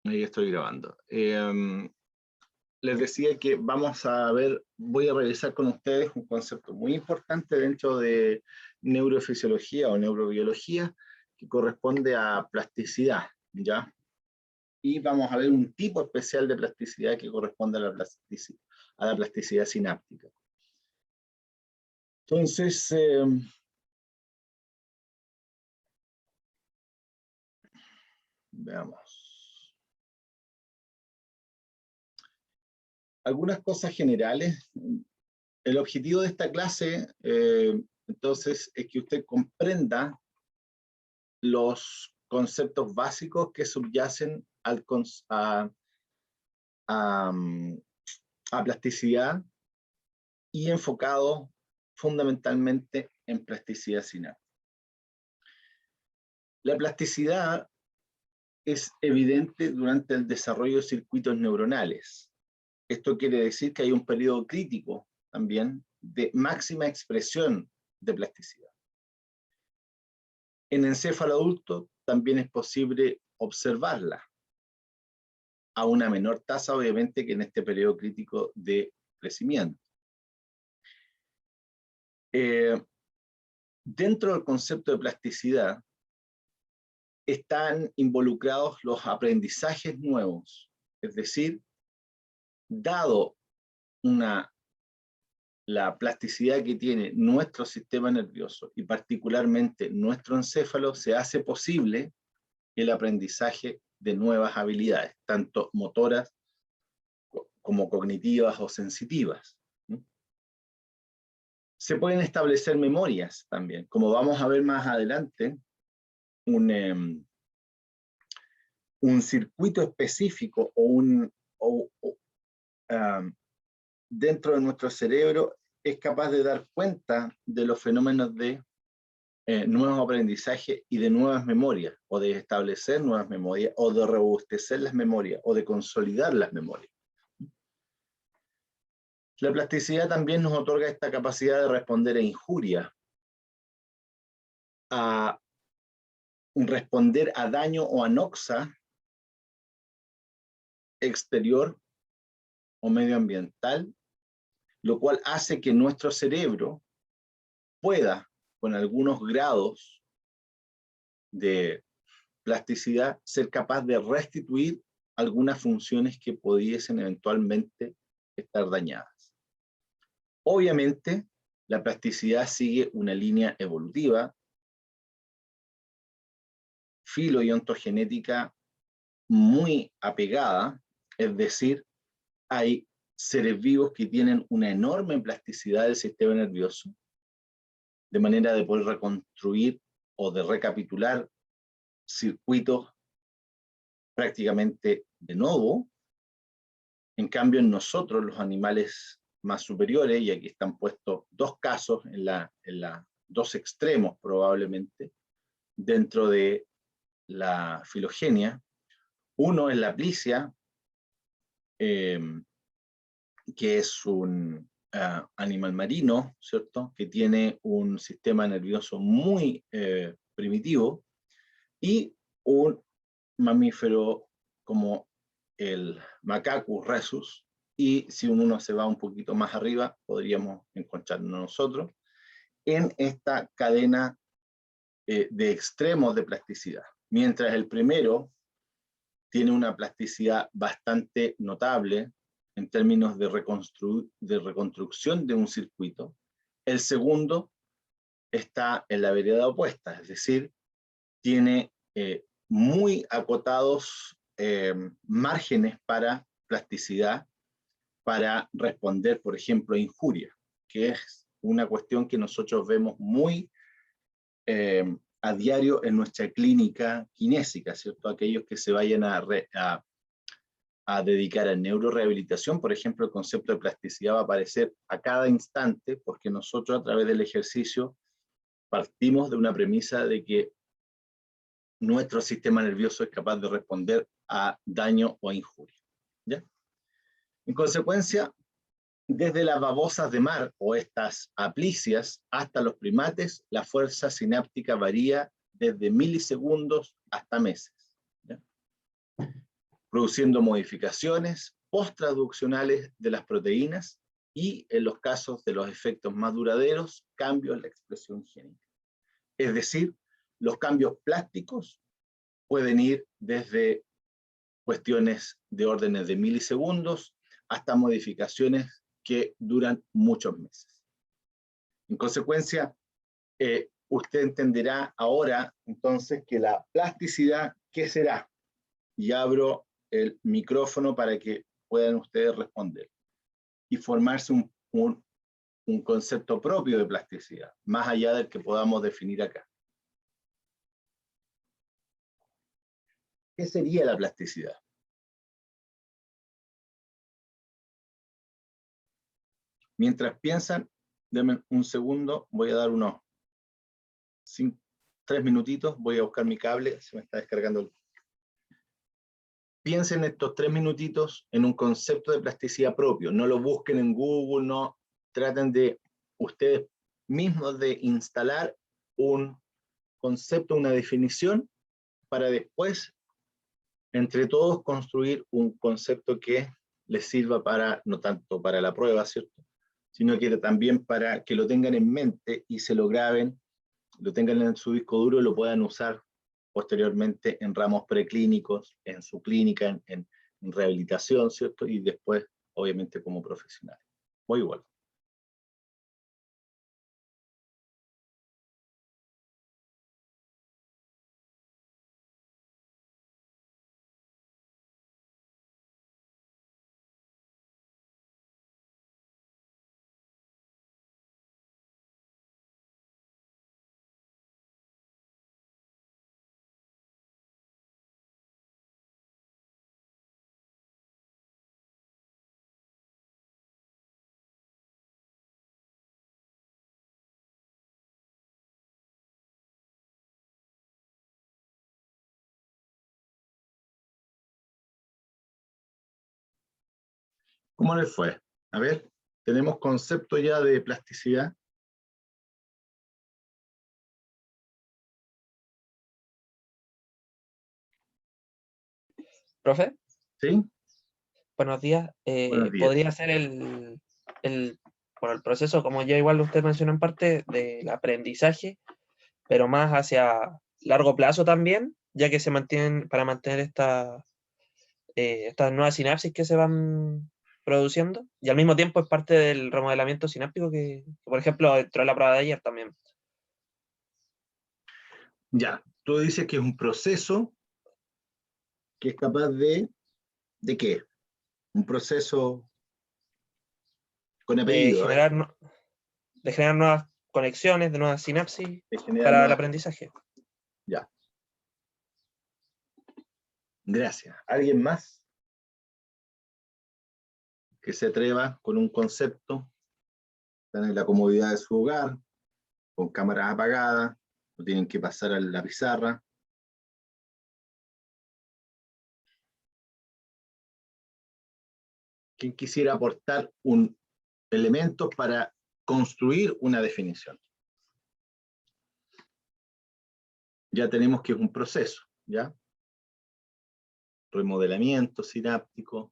Ahí estoy grabando. Les decía que vamos a ver, voy a revisar con ustedes un concepto muy importante dentro de neurofisiología o neurobiología que corresponde a plasticidad, ¿ya? Y vamos a ver un tipo especial de plasticidad que corresponde a la plasticidad sináptica. Entonces, veamos. Algunas cosas generales. El objetivo de esta clase, entonces, es que usted comprenda los conceptos básicos que subyacen a plasticidad y enfocado fundamentalmente en plasticidad sináptica. La plasticidad es evidente durante el desarrollo de circuitos neuronales. Esto quiere decir que hay un periodo crítico también de máxima expresión de plasticidad. En encéfalo adulto también es posible observarla a una menor tasa, obviamente, que en este periodo crítico de crecimiento. Dentro del concepto de plasticidad están involucrados los aprendizajes nuevos, es decir, dado la plasticidad que tiene nuestro sistema nervioso y particularmente nuestro encéfalo, se hace posible el aprendizaje de nuevas habilidades, tanto motoras como cognitivas o sensitivas. Se pueden establecer memorias también, como vamos a ver más adelante, un circuito específico dentro de nuestro cerebro es capaz de dar cuenta de los fenómenos de nuevos aprendizajes y de nuevas memorias, o de establecer nuevas memorias, o de robustecer las memorias, o de consolidar las memorias. La plasticidad también nos otorga esta capacidad de responder a injurias, a responder a daño o anoxa exterior o medioambiental, lo cual hace que nuestro cerebro pueda, con algunos grados de plasticidad, ser capaz de restituir algunas funciones que pudiesen eventualmente estar dañadas. Obviamente, la plasticidad sigue una línea evolutiva, filo- y ontogenética muy apegada, es decir, hay seres vivos que tienen una enorme plasticidad del sistema nervioso, de manera de poder reconstruir o de recapitular circuitos prácticamente de nuevo. En cambio, en nosotros, los animales más superiores, y aquí están puestos dos casos en dos extremos probablemente, dentro de la filogenia. Uno es la plicia, que es un animal marino, ¿cierto?, que tiene un sistema nervioso muy primitivo, y un mamífero como el Macacus rhesus, y si uno se va un poquito más arriba, podríamos encontrarnos nosotros en esta cadena de extremos de plasticidad. Mientras el primero tiene una plasticidad bastante notable en términos de reconstrucción de un circuito, el segundo está en la vereda opuesta, es decir, tiene muy acotados márgenes para plasticidad, para responder, por ejemplo, a injurias, que es una cuestión que nosotros vemos muy a diario en nuestra clínica kinésica, ¿cierto? Aquellos que se vayan a dedicar a neurorehabilitación, por ejemplo, el concepto de plasticidad va a aparecer a cada instante, porque nosotros a través del ejercicio partimos de una premisa de que nuestro sistema nervioso es capaz de responder a daño o a injuria, ¿ya? En consecuencia, desde las babosas de mar o estas aplicias hasta los primates, la fuerza sináptica varía desde milisegundos hasta meses, ¿ya? produciendo modificaciones post-traduccionales de las proteínas y, en los casos de los efectos más duraderos, cambios en la expresión génica. Es decir, los cambios plásticos pueden ir desde cuestiones de órdenes de milisegundos hasta modificaciones que duran muchos meses. En consecuencia, usted entenderá ahora entonces que la plasticidad, ¿qué será? Y abro el micrófono para que puedan ustedes responder y formarse un concepto propio de plasticidad, más allá del que podamos definir acá. ¿Qué sería la plasticidad? Mientras piensan, denme un segundo, voy a dar unos 3 minutitos, voy a buscar mi cable, se me está descargando. Piensen estos 3 minutitos en un concepto de plasticidad propio, no lo busquen en Google, no traten de ustedes mismos de instalar un concepto, una definición, para después, entre todos, construir un concepto que les sirva para, no tanto para la prueba, ¿cierto?, sino que también para que lo tengan en mente y se lo graben, lo tengan en su disco duro y lo puedan usar posteriormente en ramos preclínicos, en su clínica, en rehabilitación, ¿cierto? Y después, obviamente, como profesional. Voy igual. ¿Cómo les fue? A ver, ¿tenemos concepto ya de plasticidad? Profe, ¿Sí? buenos días. Buenos días. ¿Podría ser bueno, el proceso, como ya igual usted mencionó en parte, del aprendizaje, pero más hacia largo plazo también, ya que se mantienen, para mantener estas nuevas sinapsis que se van produciendo, y al mismo tiempo es parte del remodelamiento sináptico que, por ejemplo, entró en la prueba de ayer también. Ya, tú dices que es un proceso que es capaz ¿de qué? Un proceso con De apellido, a ver, generar, de generar nuevas conexiones, de nuevas sinapsis de generar para el nuevas. aprendizaje. Ya, gracias. ¿Alguien más que se atreva con un concepto? Están en la comodidad de su hogar, con cámaras apagadas, no tienen que pasar a la pizarra. ¿Quién quisiera aportar un elemento para construir una definición? Ya tenemos que es un proceso, ¿ya? Remodelamiento sináptico.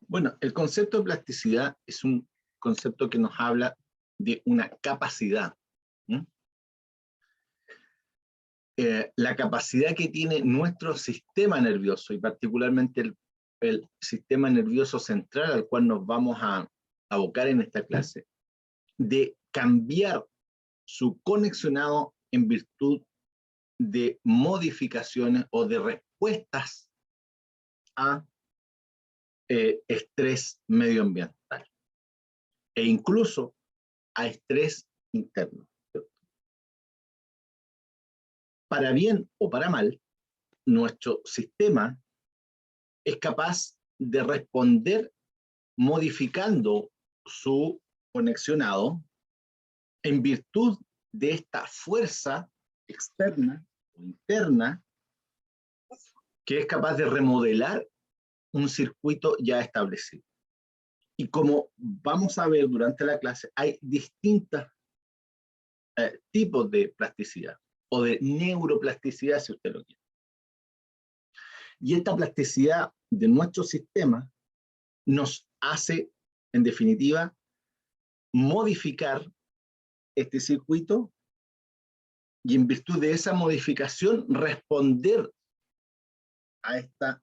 Bueno, el concepto de plasticidad es un concepto que nos habla de una capacidad. La capacidad que tiene nuestro sistema nervioso, y particularmente el sistema nervioso central al cual nos vamos a abocar en esta clase, de cambiar su conexionado en virtud de modificaciones o de respuestas a estrés medioambiental e incluso a estrés interno. Para bien o para mal, nuestro sistema es capaz de responder modificando su conexionado en virtud de esta fuerza externa o interna que es capaz de remodelar un circuito ya establecido. Y como vamos a ver durante la clase, hay distintos tipos de plasticidad o de neuroplasticidad, si usted lo quiere. Y esta plasticidad de nuestro sistema nos hace, en definitiva, modificar este circuito y en virtud de esa modificación responder a esta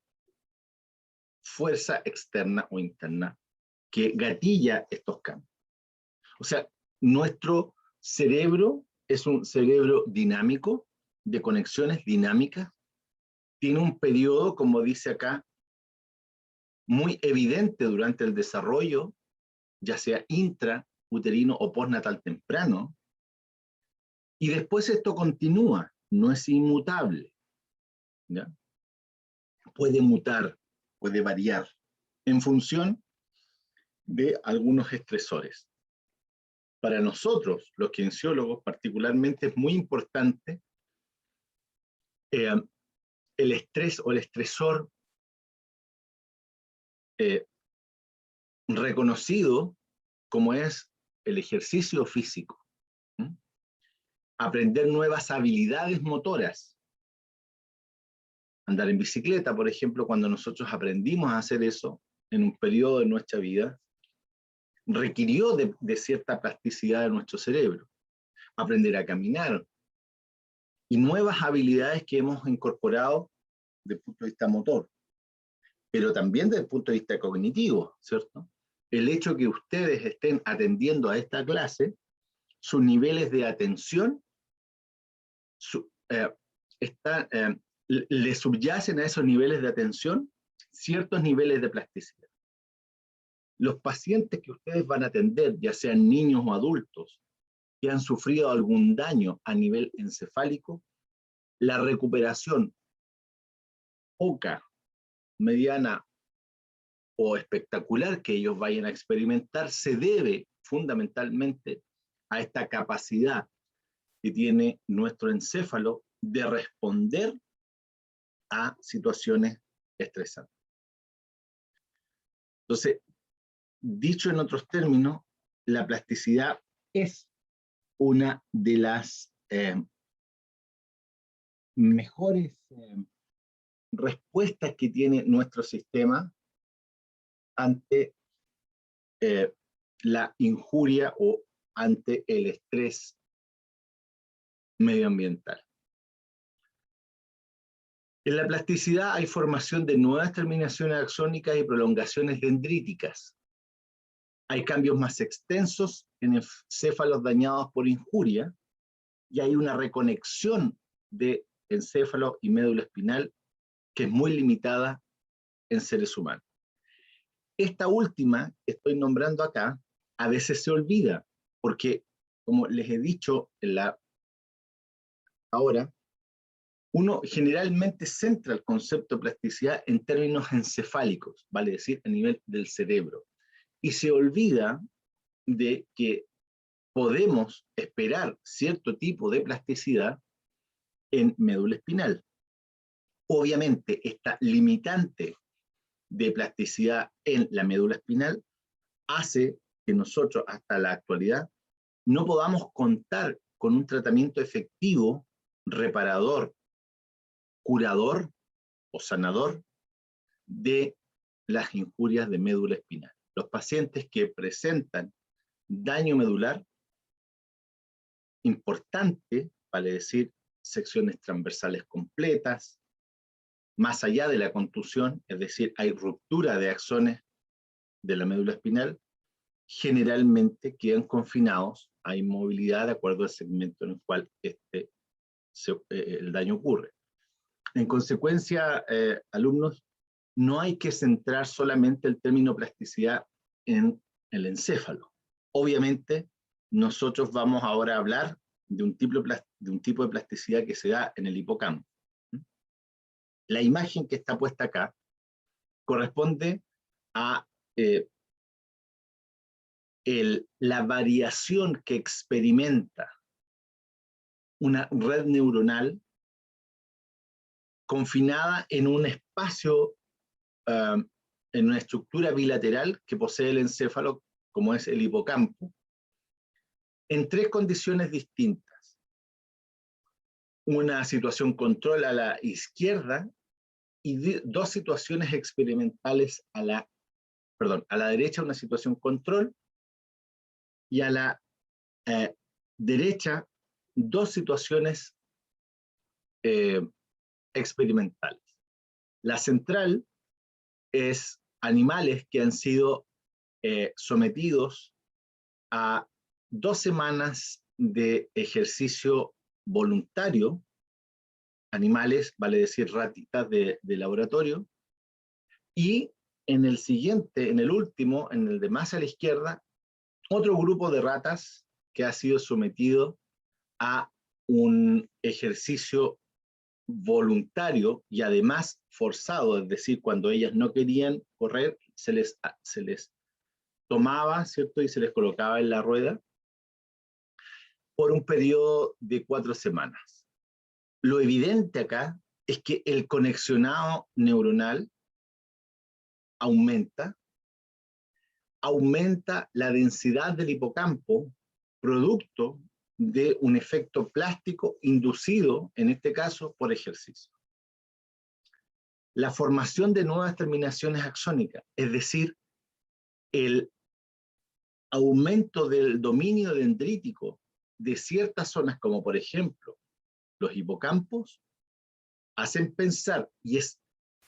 fuerza externa o interna que gatilla estos cambios. O sea, nuestro cerebro es un cerebro dinámico, de conexiones dinámicas, tiene un periodo, como dice acá, muy evidente durante el desarrollo, ya sea intrauterino o postnatal temprano, y después esto continúa, no es inmutable, ¿ya? Puede mutar, puede variar, en función de algunos estresores. Para nosotros, los kinesiólogos, particularmente es muy importante el estrés o el estresor reconocido como es el ejercicio físico. Aprender nuevas habilidades motoras. Andar en bicicleta, por ejemplo, cuando nosotros aprendimos a hacer eso en un periodo de nuestra vida, requirió de cierta plasticidad de nuestro cerebro. Aprender a caminar y nuevas habilidades que hemos incorporado desde el punto de vista motor, pero también desde el punto de vista cognitivo, ¿cierto? El hecho que ustedes estén atendiendo a esta clase, sus niveles de atención le subyacen a esos niveles de atención ciertos niveles de plasticidad. Los pacientes que ustedes van a atender, ya sean niños o adultos, que han sufrido algún daño a nivel encefálico, la recuperación poca, mediana o espectacular que ellos vayan a experimentar se debe fundamentalmente a esta capacidad que tiene nuestro encéfalo de responder a situaciones estresantes. Entonces, dicho en otros términos, la plasticidad es una de las mejores respuestas que tiene nuestro sistema ante la injuria o ante el estrés medioambiental. En la plasticidad hay formación de nuevas terminaciones axónicas y prolongaciones dendríticas. Hay cambios más extensos en encéfalos dañados por injuria y hay una reconexión de encéfalo y médula espinal que es muy limitada en seres humanos. Esta última que estoy nombrando acá a veces se olvida porque, como les he dicho ahora, uno generalmente centra el concepto de plasticidad en términos encefálicos, vale decir, a nivel del cerebro, y se olvida de que podemos esperar cierto tipo de plasticidad en médula espinal. Obviamente, esta limitante de plasticidad en la médula espinal hace que nosotros, hasta la actualidad, no podamos contar con un tratamiento efectivo, reparador, curador o sanador de las injurias de médula espinal. Los pacientes que presentan daño medular importante, vale decir, secciones transversales completas, más allá de la contusión, es decir, hay ruptura de axones de la médula espinal, generalmente quedan confinados a inmovilidad de acuerdo al segmento en el cual el daño ocurre. En consecuencia, alumnos, no hay que centrar solamente el término plasticidad en el encéfalo. Obviamente, nosotros vamos ahora a hablar de un tipo de plasticidad que se da en el hipocampo. La imagen que está puesta acá corresponde a la variación que experimenta una red neuronal confinada en un espacio, en una estructura bilateral que posee el encéfalo, como es el hipocampo, en 3 condiciones distintas. Una situación control a la izquierda y 2 situaciones experimentales a la derecha, una situación control, y a la derecha 2 situaciones experimentales. La central es animales que han sido sometidos a 2 semanas de ejercicio voluntario, animales, vale decir ratitas de laboratorio, y en el siguiente, en el último, en el de más a la izquierda, otro grupo de ratas que ha sido sometido a un ejercicio voluntario y además forzado, es decir, cuando ellas no querían correr, se les tomaba, ¿cierto? Y se les colocaba en la rueda por un periodo de 4 semanas. Lo evidente acá es que el conexionado neuronal aumenta la densidad del hipocampo, producto de un efecto plástico inducido, en este caso, por ejercicio. La formación de nuevas terminaciones axónicas, es decir, el aumento del dominio dendrítico de ciertas zonas, como por ejemplo los hipocampos, hacen pensar, y es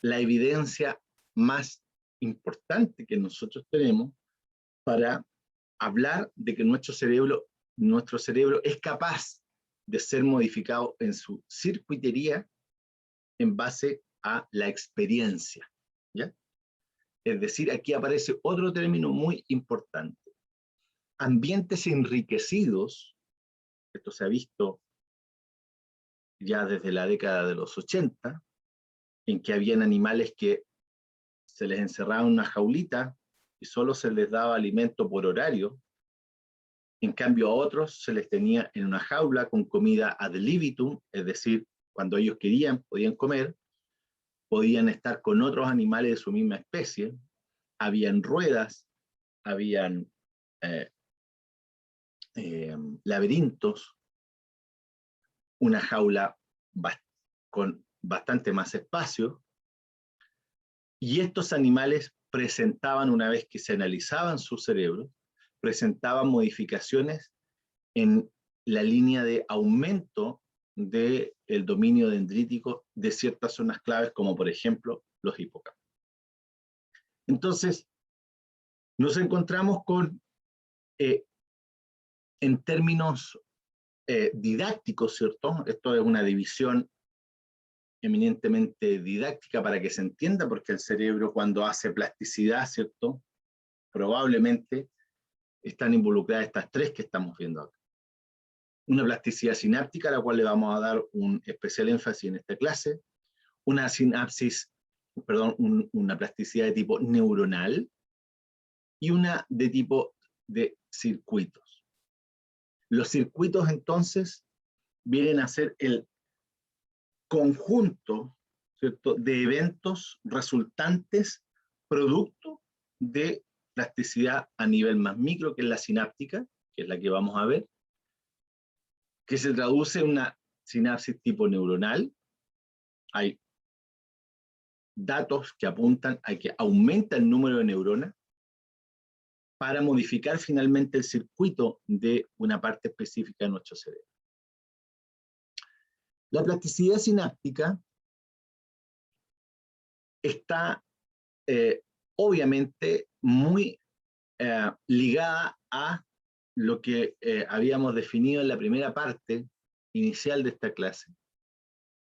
la evidencia más importante que nosotros tenemos para hablar de que nuestro cerebro es capaz de ser modificado en su circuitería en base a la experiencia, ¿ya? Es decir, aquí aparece otro término muy importante. Ambientes enriquecidos, esto se ha visto ya desde la década de los 80, en que habían animales que se les encerraba en una jaulita y solo se les daba alimento por horario. En cambio a otros se les tenía en una jaula con comida ad libitum, es decir, cuando ellos querían podían comer, podían estar con otros animales de su misma especie, habían ruedas, habían laberintos, una jaula con bastante más espacio, y estos animales presentaban, una vez que se analizaban su cerebro, presentaban modificaciones en la línea de aumento del dominio dendrítico de ciertas zonas claves, como por ejemplo los hipocampos. Entonces, nos encontramos con, en términos didácticos, ¿cierto? Esto es una división eminentemente didáctica para que se entienda, porque el cerebro cuando hace plasticidad, ¿cierto? Probablemente están involucradas estas 3 que estamos viendo acá. Una plasticidad sináptica, a la cual le vamos a dar un especial énfasis en esta clase, una una plasticidad de tipo neuronal y una de tipo de circuitos. Los circuitos entonces vienen a ser el conjunto, ¿cierto?, de eventos resultantes producto de plasticidad a nivel más micro, que es la sináptica, que es la que vamos a ver, que se traduce en una sinapsis tipo neuronal. Hay datos que apuntan a que aumenta el número de neuronas para modificar finalmente el circuito de una parte específica de nuestro cerebro. La plasticidad sináptica está obviamente muy ligada a lo que habíamos definido en la primera parte inicial de esta clase,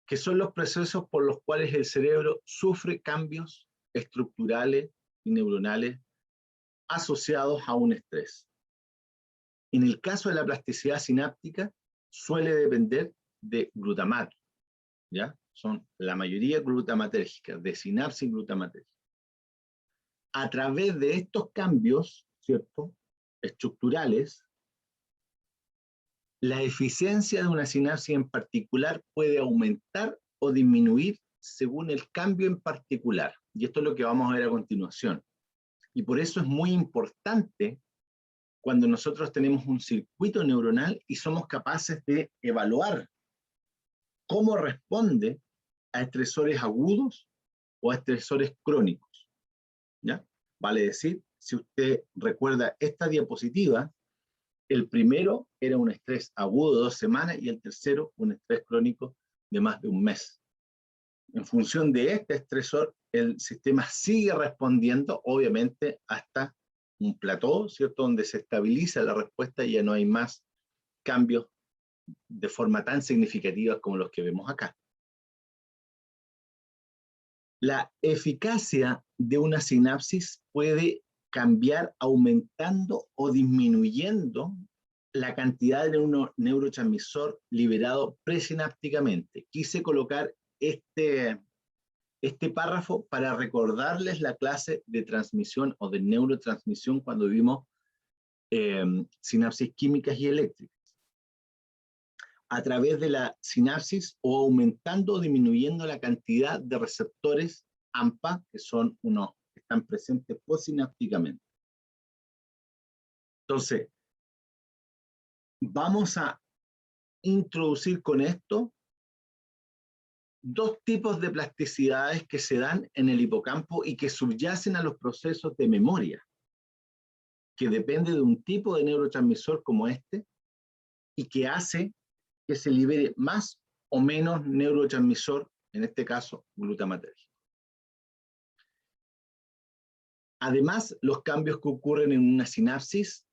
que son los procesos por los cuales el cerebro sufre cambios estructurales y neuronales asociados a un estrés. En el caso de la plasticidad sináptica, suele depender de glutamato, ¿ya? Son la mayoría glutamatérgicas, de sinapsis glutamatérgica. A través de estos cambios, ¿cierto?, estructurales, la eficiencia de una sinapsis en particular puede aumentar o disminuir según el cambio en particular. Y esto es lo que vamos a ver a continuación. Y por eso es muy importante cuando nosotros tenemos un circuito neuronal y somos capaces de evaluar cómo responde a estresores agudos o a estresores crónicos, ¿ya? Vale decir, si usted recuerda esta diapositiva, el primero era un estrés agudo de 2 semanas y el tercero un estrés crónico de más de un mes. En función de este estresor, el sistema sigue respondiendo, obviamente, hasta un plató, ¿cierto?, donde se estabiliza la respuesta y ya no hay más cambios de forma tan significativa como los que vemos acá. La eficacia de una sinapsis puede cambiar aumentando o disminuyendo la cantidad de un neurotransmisor liberado presinápticamente. Quise colocar este párrafo para recordarles la clase de transmisión o de neurotransmisión cuando vimos sinapsis químicas y eléctricas. A través de la sinapsis o aumentando o disminuyendo la cantidad de receptores AMPA, que son unos que están presentes posinápticamente. Entonces, vamos a introducir con esto 2 tipos de plasticidades que se dan en el hipocampo y que subyacen a los procesos de memoria, que depende de un tipo de neurotransmisor como este y que hace que se libere más o menos neurotransmisor, en este caso glutamatérgico. Además, los cambios que ocurren en una sinapsis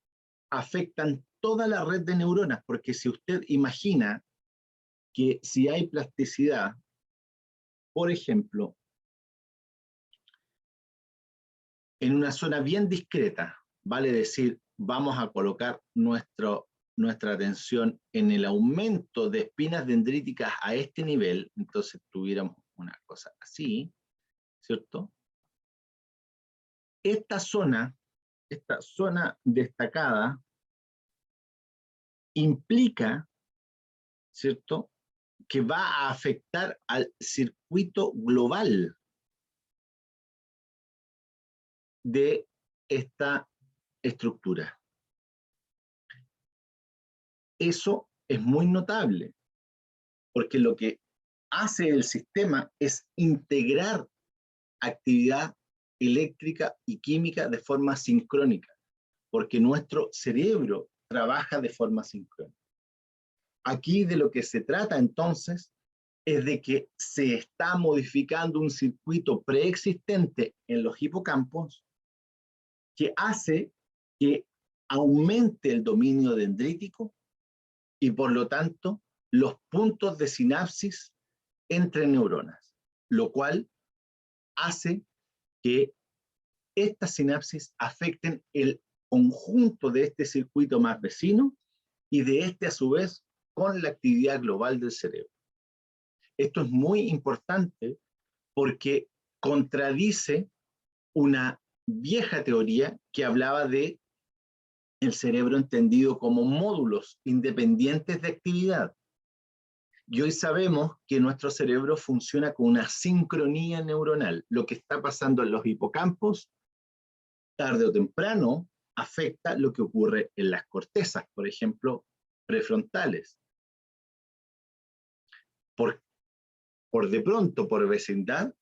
afectan toda la red de neuronas, porque si usted imagina que si hay plasticidad, por ejemplo, en una zona bien discreta, vale decir, vamos a colocar nuestra atención en el aumento de espinas dendríticas a este nivel, entonces tuviéramos una cosa así, ¿cierto? Esta zona destacada, implica, ¿cierto?, que va a afectar al circuito global de esta estructura. Eso es muy notable, porque lo que hace el sistema es integrar actividad eléctrica y química de forma sincrónica, porque nuestro cerebro trabaja de forma sincrónica. Aquí de lo que se trata entonces es de que se está modificando un circuito preexistente en los hipocampos que hace que aumente el dominio dendrítico y por lo tanto los puntos de sinapsis entre neuronas, lo cual hace que estas sinapsis afecten el conjunto de este circuito más vecino y de este a su vez con la actividad global del cerebro. Esto es muy importante porque contradice una vieja teoría que hablaba de el cerebro entendido como módulos independientes de actividad. Y hoy sabemos que nuestro cerebro funciona con una sincronía neuronal. Lo que está pasando en los hipocampos, tarde o temprano, afecta lo que ocurre en las cortezas, por ejemplo, prefrontales. Por de pronto, por vecindad,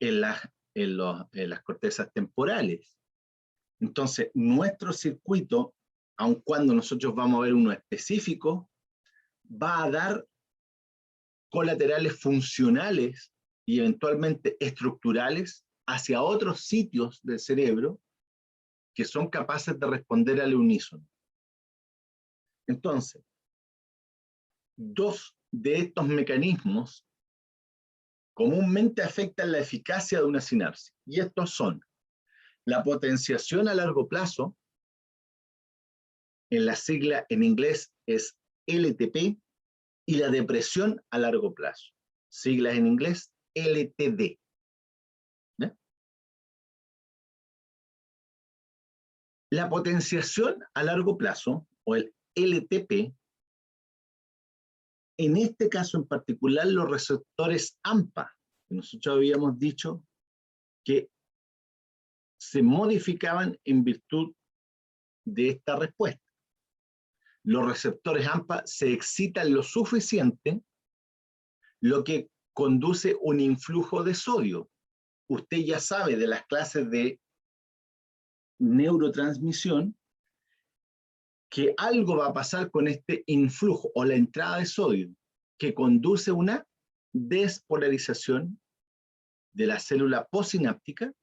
en las cortezas temporales. Entonces, nuestro circuito, aun cuando nosotros vamos a ver uno específico, va a dar colaterales funcionales y eventualmente estructurales hacia otros sitios del cerebro que son capaces de responder al unísono. Entonces, 2 de estos mecanismos comúnmente afectan la eficacia de una sinapsis, y estos son la potenciación a largo plazo, en la sigla en inglés es LTP, y la depresión a largo plazo, siglas en inglés LTD. ¿Ya? La potenciación a largo plazo, o el LTP, en este caso en particular los receptores AMPA, nosotros habíamos dicho que se modificaban en virtud de esta respuesta. Los receptores AMPA se excitan lo suficiente, lo que conduce un influjo de sodio. Usted ya sabe de las clases de neurotransmisión que algo va a pasar con este influjo o la entrada de sodio, que conduce a una despolarización de la célula postsináptica,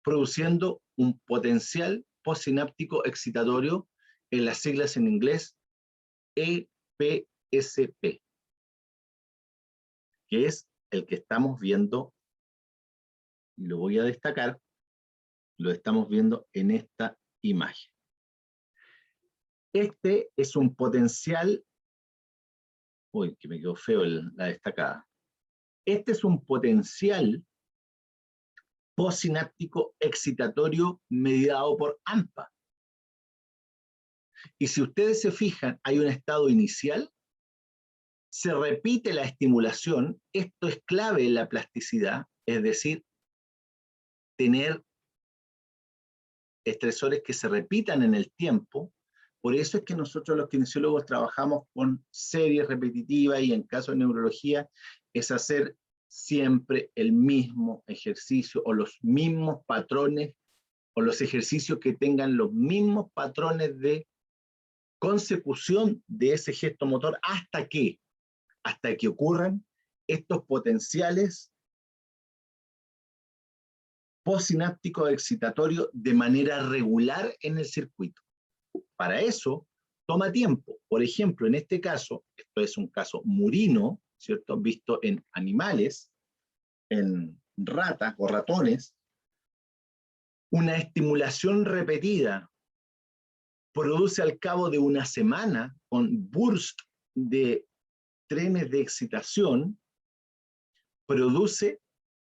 produciendo un potencial postsináptico excitatorio, en las siglas en inglés EPSP, que es el que estamos viendo, y lo voy a destacar, lo estamos viendo en esta imagen. Este es un potencial, uy, que me quedó feo la destacada. Este es un potencial postsináptico excitatorio mediado por AMPA. Y si ustedes se fijan, hay un estado inicial, se repite la estimulación, esto es clave en la plasticidad, es decir, tener estresores que se repitan en el tiempo. Por eso es que nosotros los kinesiólogos trabajamos con series repetitivas y en caso de neurología es hacer siempre el mismo ejercicio o los mismos patrones o los ejercicios que tengan los mismos patrones de consecución de ese gesto motor hasta que ocurran estos potenciales postsinápticos excitatorios de manera regular en el circuito. Para eso toma tiempo. Por ejemplo, en este caso, esto es un caso murino, ¿cierto? Visto en animales, en ratas o ratones, una estimulación repetida produce al cabo de una semana, con burst de trenes de excitación, produce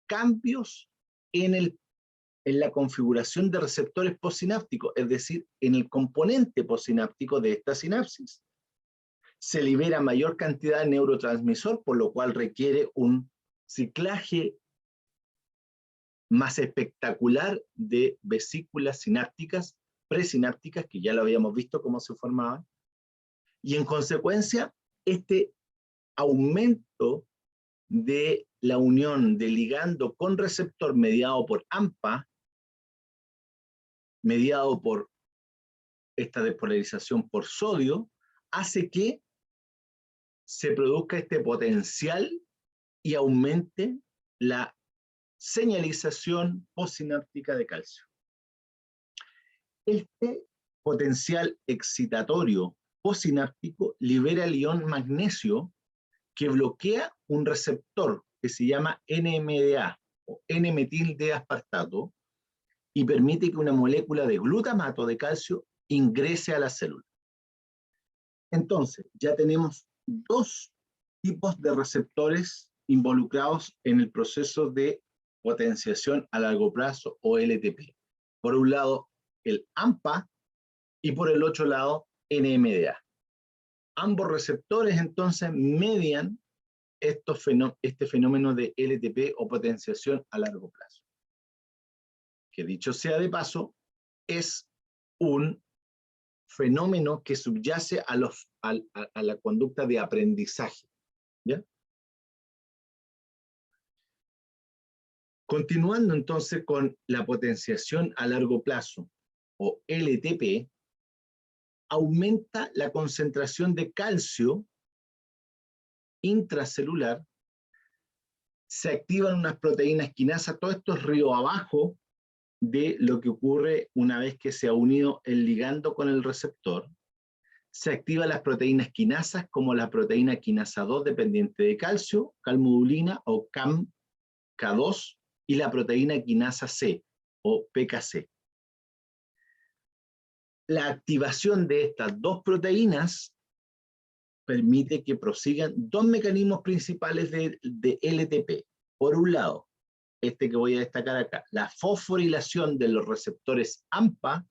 cambios en la configuración de receptores postsinápticos, es decir, en el componente postsináptico de esta sinapsis. Se libera mayor cantidad de neurotransmisor, por lo cual requiere un ciclaje más espectacular de vesículas sinápticas, presinápticas, que ya lo habíamos visto cómo se formaban, y en consecuencia, este aumento de la unión de ligando con receptor mediado por AMPA, mediado por esta despolarización por sodio, hace que se produzca este potencial y aumente la señalización postsináptica de calcio. Este potencial excitatorio postsináptico libera el ion magnesio que bloquea un receptor que se llama NMDA o N-metil-D-aspartato y permite que una molécula de glutamato de calcio ingrese a la célula. Entonces, ya tenemos dos tipos de receptores involucrados en el proceso de potenciación a largo plazo o LTP. Por un lado, el AMPA y por el otro lado, NMDA. Ambos receptores entonces median este fenómeno de LTP o potenciación a largo plazo. Que dicho sea de paso, es un fenómeno que subyace a la conducta de aprendizaje. ¿Ya? Continuando entonces con la potenciación a largo plazo o LTP, aumenta la concentración de calcio intracelular, se activan unas proteínas quinasas, todo esto es río abajo de lo que ocurre una vez que se ha unido el ligando con el receptor. Se activan las proteínas quinasas como la proteína quinasa 2 dependiente de calcio, calmodulina o CAM-K2, y la proteína quinasa C o PKC. La activación de estas dos proteínas permite que prosigan dos mecanismos principales de LTP. Por un lado, este que voy a destacar acá, la fosforilación de los receptores AMPA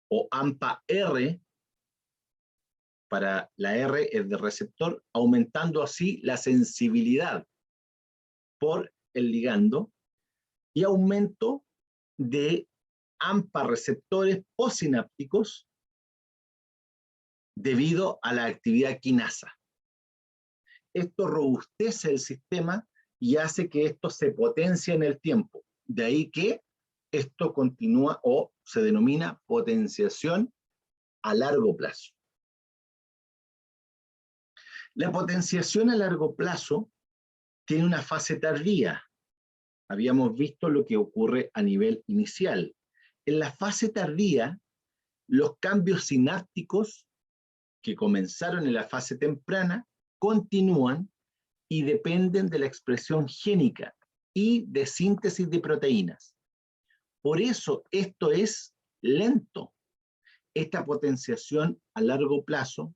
o AMPA-R, para la R es de receptor, aumentando así la sensibilidad por el ligando y aumento de AMPA receptores postsinápticos debido a la actividad quinasa. Esto robustece el sistema y hace que esto se potencie en el tiempo. De ahí que esto continúa o se denomina potenciación a largo plazo. La potenciación a largo plazo tiene una fase tardía. Habíamos visto lo que ocurre a nivel inicial. En la fase tardía, los cambios sinápticos que comenzaron en la fase temprana continúan y dependen de la expresión génica y de síntesis de proteínas. Por eso esto es lento. Esta potenciación a largo plazo,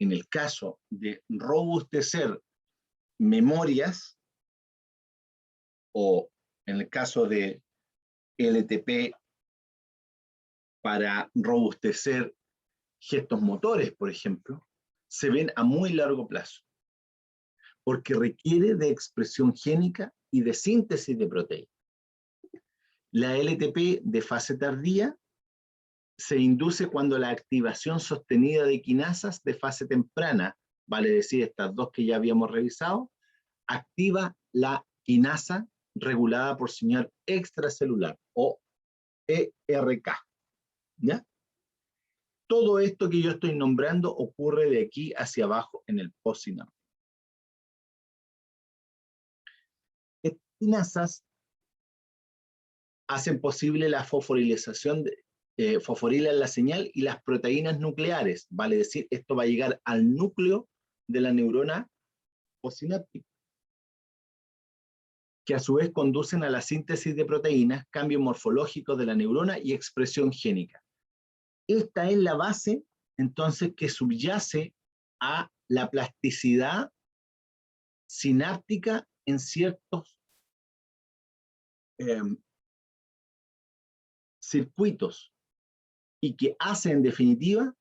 en el caso de robustecer memorias, o en el caso de LTP para robustecer gestos motores, por ejemplo, se ven a muy largo plazo, porque requiere de expresión génica y de síntesis de proteínas. La LTP de fase tardía se induce cuando la activación sostenida de quinasas de fase temprana, vale decir estas dos que ya habíamos revisado, activa la quinasa regulada por señal extracelular o ERK. ¿Ya? Todo esto que yo estoy nombrando ocurre de aquí hacia abajo en el postsináptico. Estas quinasas hacen posible la fosforilación, fosforilan la señal y las proteínas nucleares, vale decir, esto va a llegar al núcleo de la neurona postsináptica, que a su vez conducen a la síntesis de proteínas, cambios morfológicos de la neurona y expresión génica. Esta es la base, entonces, que subyace a la plasticidad sináptica en ciertos circuitos y que hace, en definitiva,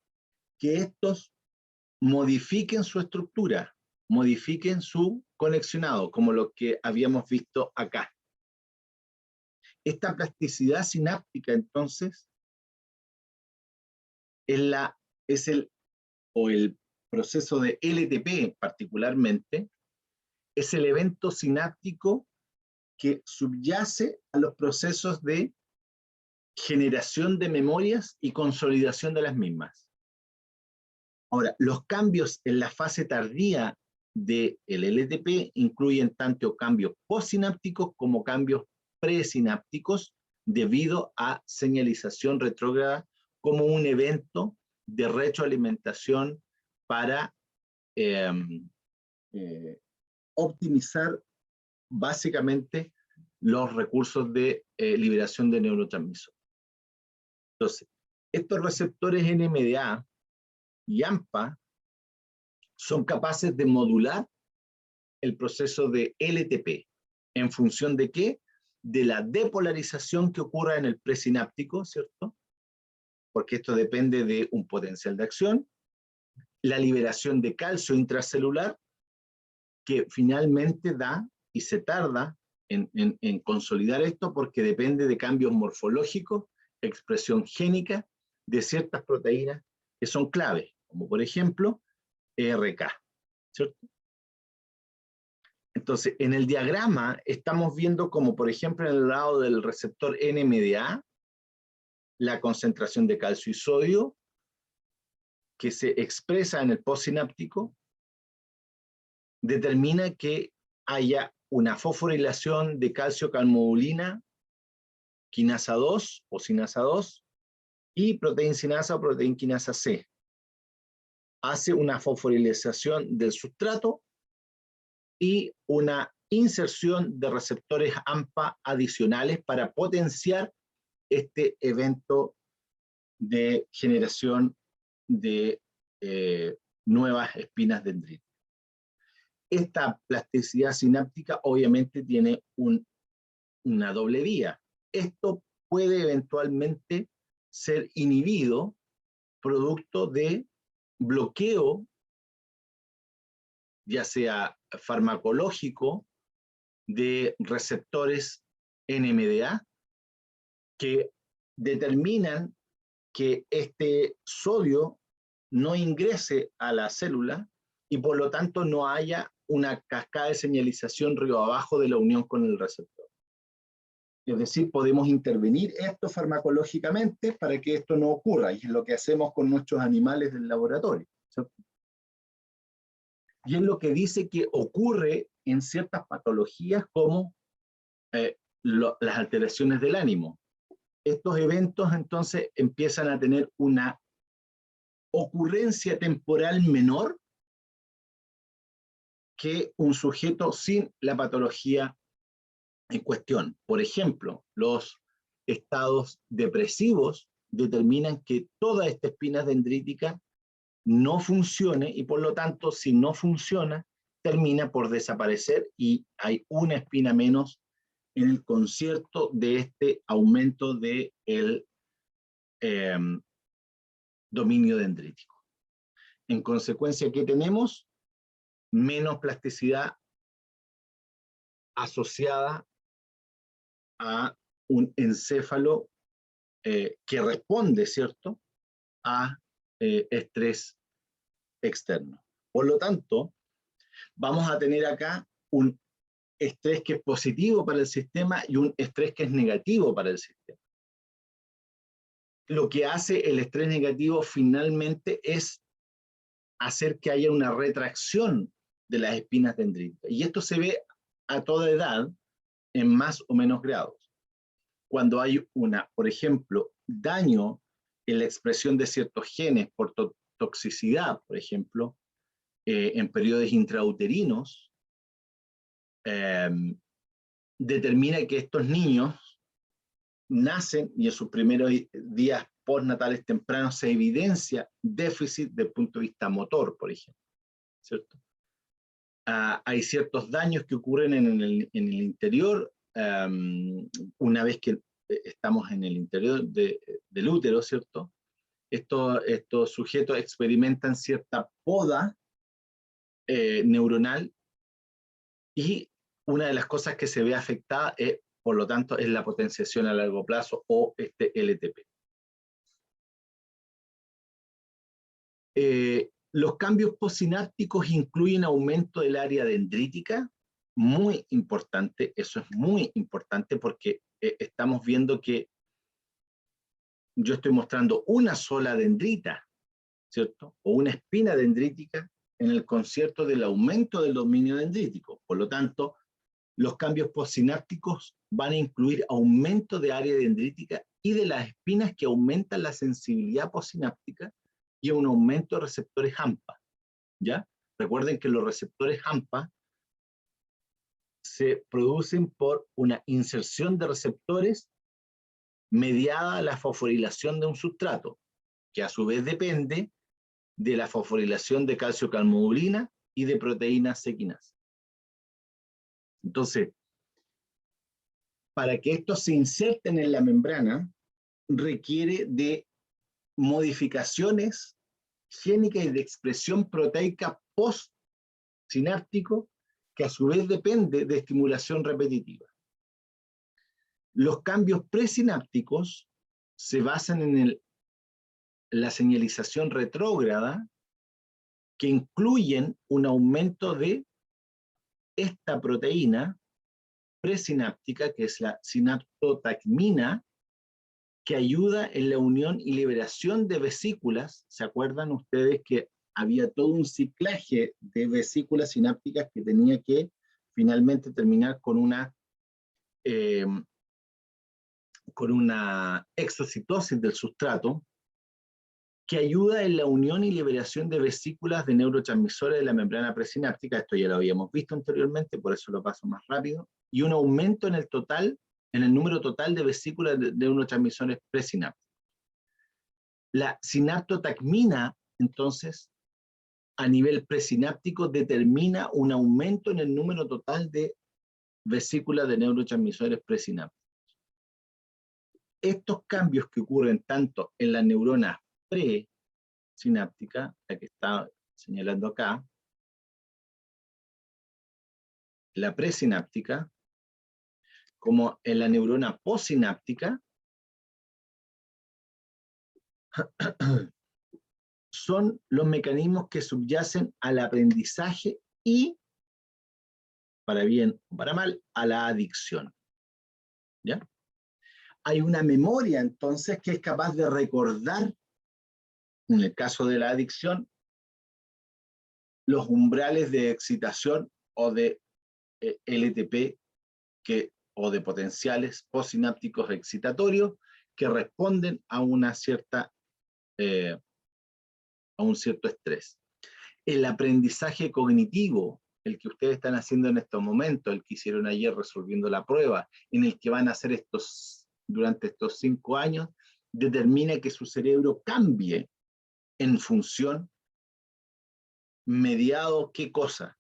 que estos modifiquen su estructura, modifiquen su conexionado, como lo que habíamos visto acá. Esta plasticidad sináptica, entonces, es el proceso de LTP particularmente, es el evento sináptico que subyace a los procesos de generación de memorias y consolidación de las mismas. Ahora, los cambios en la fase tardía del LTP incluyen tanto cambios postsinápticos como cambios presinápticos debido a señalización retrógrada como un evento de retroalimentación para optimizar básicamente los recursos de liberación de neurotransmisores. Entonces, estos receptores NMDA y AMPA son capaces de modular el proceso de LTP. ¿En función de qué? De la depolarización que ocurra en el presináptico, ¿cierto? Porque esto depende de un potencial de acción, la liberación de calcio intracelular, que finalmente da y se tarda en consolidar esto porque depende de cambios morfológicos, expresión génica de ciertas proteínas que son claves, como por ejemplo ERK, ¿cierto? Entonces, en el diagrama estamos viendo como, por ejemplo, en el lado del receptor NMDA, la concentración de calcio y sodio que se expresa en el postsináptico determina que haya una fosforilación de calcio-calmodulina, quinasa 2 o sinasa 2 y proteincinasa o proteinquinasa C. Hace una fosforilización del sustrato y una inserción de receptores AMPA adicionales para potenciar este evento de generación de nuevas espinas dendríticas. Esta plasticidad sináptica obviamente tiene una doble vía. Esto puede eventualmente ser inhibido producto de bloqueo, ya sea farmacológico, de receptores NMDA que determinan que este sodio no ingrese a la célula y por lo tanto no haya una cascada de señalización río abajo de la unión con el receptor. Es decir, podemos intervenir esto farmacológicamente para que esto no ocurra, y es lo que hacemos con nuestros animales del laboratorio, ¿cierto? Y es lo que dice que ocurre en ciertas patologías como las alteraciones del ánimo. Estos eventos entonces empiezan a tener una ocurrencia temporal menor que un sujeto sin la patología en cuestión. Por ejemplo, los estados depresivos determinan que toda esta espina dendrítica no funcione y por lo tanto, si no funciona, termina por desaparecer y hay una espina menos en el concierto de este aumento del dominio dendrítico. En consecuencia, ¿qué tenemos? Menos plasticidad asociada a un encéfalo que responde, ¿cierto?, a estrés externo. Por lo tanto, vamos a tener acá un estrés que es positivo para el sistema y un estrés que es negativo para el sistema. Lo que hace el estrés negativo finalmente es hacer que haya una retracción de las espinas dendríticas. Y esto se ve a toda edad en más o menos grados. Cuando hay por ejemplo, daño en la expresión de ciertos genes por toxicidad, por ejemplo, en periodos intrauterinos, determina que estos niños nacen y en sus primeros días postnatales tempranos se evidencia déficit desde el punto de vista motor, por ejemplo, ¿cierto? Hay ciertos daños que ocurren en el interior, una vez que estamos en el interior del útero, ¿cierto? Estos sujetos experimentan cierta poda neuronal y una de las cosas que se ve afectada es, por lo tanto, es la potenciación a largo plazo o este LTP. Los cambios postsinápticos incluyen aumento del área dendrítica, muy importante, eso es muy importante porque estamos viendo que yo estoy mostrando una sola dendrita, ¿cierto? O una espina dendrítica en el concierto del aumento del dominio dendrítico. Por lo tanto, los cambios postsinápticos van a incluir aumento de área dendrítica y de las espinas que aumentan la sensibilidad postsináptica y un aumento de receptores AMPA, ¿ya? Recuerden que los receptores AMPA se producen por una inserción de receptores mediada a la fosforilación de un sustrato, que a su vez depende de la fosforilación de calcio-calmodulina y de proteína C-quinasa. Entonces, para que estos se inserten en la membrana, requiere de modificaciones génicas y de expresión proteica post-sináptico, que a su vez depende de estimulación repetitiva. Los cambios presinápticos se basan en la señalización retrógrada, que incluyen un aumento de esta proteína presináptica, que es la sinaptotacmina, que ayuda en la unión y liberación de vesículas. ¿Se acuerdan ustedes que había todo un ciclaje de vesículas sinápticas que tenía que finalmente terminar con una exocitosis del sustrato, que ayuda en la unión y liberación de vesículas de neurotransmisores de la membrana presináptica? Esto ya lo habíamos visto anteriormente, por eso lo paso más rápido, y un aumento en el número total de vesículas de neurotransmisores presinápticos. La sinaptotacmina, entonces, a nivel presináptico, determina un aumento en el número total de vesículas de neurotransmisores presinápticos. Estos cambios que ocurren tanto en las neuronas presinápticas, la que está señalando acá, la presináptica, como en la neurona postsináptica, son los mecanismos que subyacen al aprendizaje y, para bien o para mal, a la adicción. ¿Ya? Hay una memoria entonces que es capaz de recordar, en el caso de la adicción, los umbrales de excitación o de LTP o de potenciales postsinápticos excitatorios que responden a una cierta a un cierto estrés. El aprendizaje cognitivo, el que ustedes están haciendo en estos momentos, el que hicieron ayer resolviendo la prueba, en el que van a hacer durante estos 5 años, determina que su cerebro cambie en función mediado, ¿qué cosa?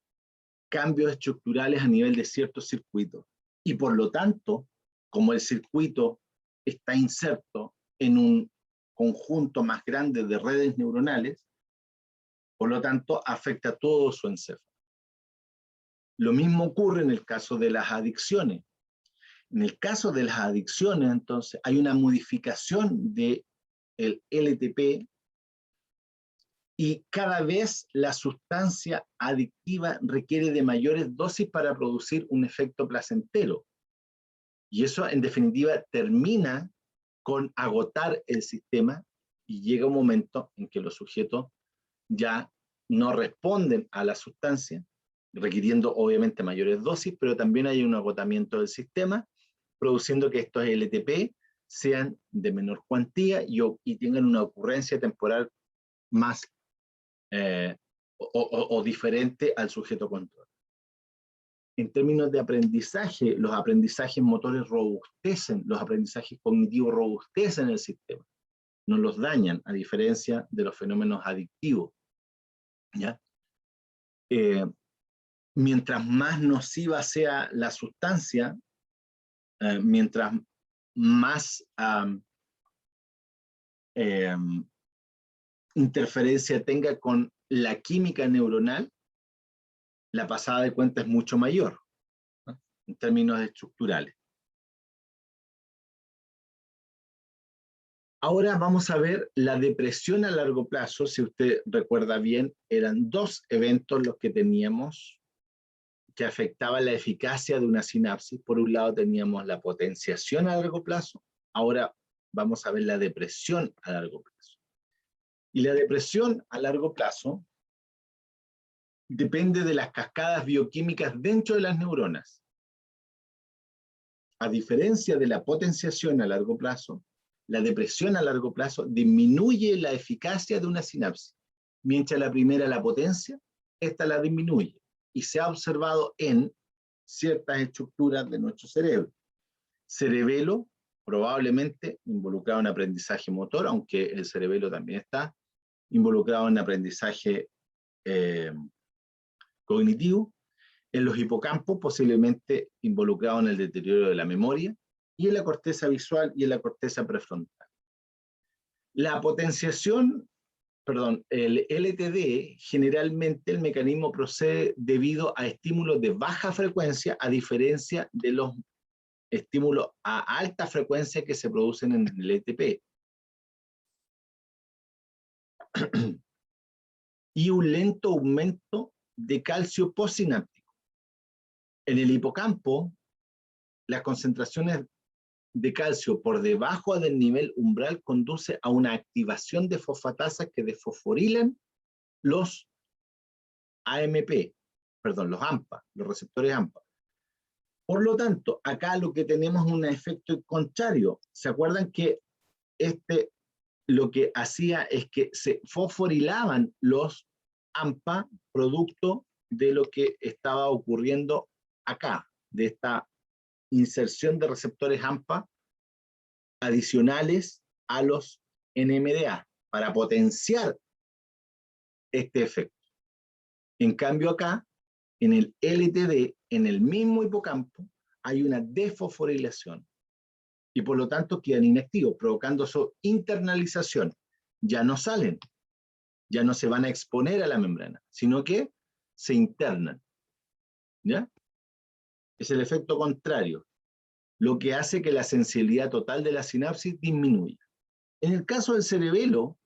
Cambios estructurales a nivel de ciertos circuitos. Y por lo tanto, como el circuito está inserto en un conjunto más grande de redes neuronales, por lo tanto, afecta todo su encéfalo. Lo mismo ocurre en el caso de las adicciones. En el caso de las adicciones, entonces, hay una modificación del LTP y cada vez la sustancia adictiva requiere de mayores dosis para producir un efecto placentero. Y eso, en definitiva, termina con agotar el sistema y llega un momento en que los sujetos ya no responden a la sustancia, requiriendo obviamente mayores dosis, pero también hay un agotamiento del sistema, produciendo que estos LTP sean de menor cuantía y tengan una ocurrencia temporal más o diferente al sujeto control. En términos de aprendizaje, los aprendizajes motores robustecen, los aprendizajes cognitivos robustecen el sistema, no los dañan, a diferencia de los fenómenos adictivos. ¿Ya? Mientras más nociva sea la sustancia, mientras más interferencia tenga con la química neuronal, la pasada de cuenta es mucho mayor, ¿no? En términos estructurales. Ahora vamos a ver la depresión a largo plazo. Si usted recuerda bien, eran 2 eventos los que teníamos que afectaban la eficacia de una sinapsis. Por un lado teníamos la potenciación a largo plazo, ahora vamos a ver la depresión a largo plazo. Y la depresión a largo plazo depende de las cascadas bioquímicas dentro de las neuronas. A diferencia de la potenciación a largo plazo, la depresión a largo plazo disminuye la eficacia de una sinapsis. Mientras la primera la potencia, esta la disminuye. Y se ha observado en ciertas estructuras de nuestro cerebro. Cerebelo, probablemente involucrado en aprendizaje motor, aunque el cerebelo también está involucrado en aprendizaje cognitivo. En los hipocampos, posiblemente involucrado en el deterioro de la memoria, y en la corteza visual y en la corteza prefrontal. La potenciación, perdón, el LTD, generalmente el mecanismo procede debido a estímulos de baja frecuencia, a diferencia de los estímulos a alta frecuencia que se producen en el ETP. Y un lento aumento de calcio postsináptico. En el hipocampo, las concentraciones de calcio por debajo del nivel umbral conduce a una activación de fosfatasas que desfosforilan los AMP, perdón, los AMPA, los receptores AMPA. Por lo tanto, acá lo que tenemos es un efecto contrario. ¿Se acuerdan que lo que hacía es que se fosforilaban los AMPA producto de lo que estaba ocurriendo acá, de esta inserción de receptores AMPA adicionales a los NMDA para potenciar este efecto? En cambio acá, en el LTD, en el mismo hipocampo, hay una desfosforilación y por lo tanto quedan inactivos, provocando su internalización. Ya no salen, ya no se van a exponer a la membrana, sino que se internan. ¿Ya? Es el efecto contrario. lo que hace que la sensibilidad total de la sinapsis disminuya. En el caso del cerebelo,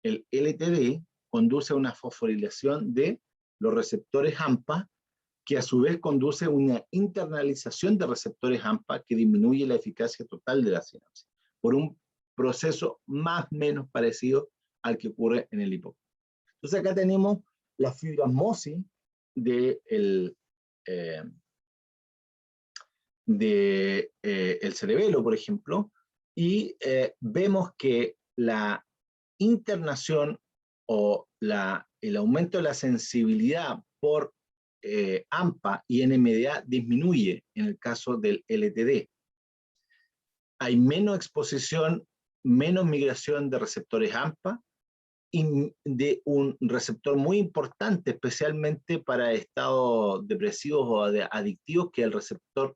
el LTD conduce a una fosforilación de los receptores AMPA, que a su vez conduce a una internalización de receptores AMPA que disminuye la eficacia total de la sinapsis, por un proceso más o menos parecido al que ocurre en el hipocampo. Entonces acá tenemos la fibrosmosis del el cerebelo, por ejemplo, y vemos que la internación o el aumento de la sensibilidad por AMPA y NMDA disminuye en el caso del LTD. Hay menos exposición, menos migración de receptores AMPA y de un receptor muy importante, especialmente para estados depresivos o adictivos, que es el receptor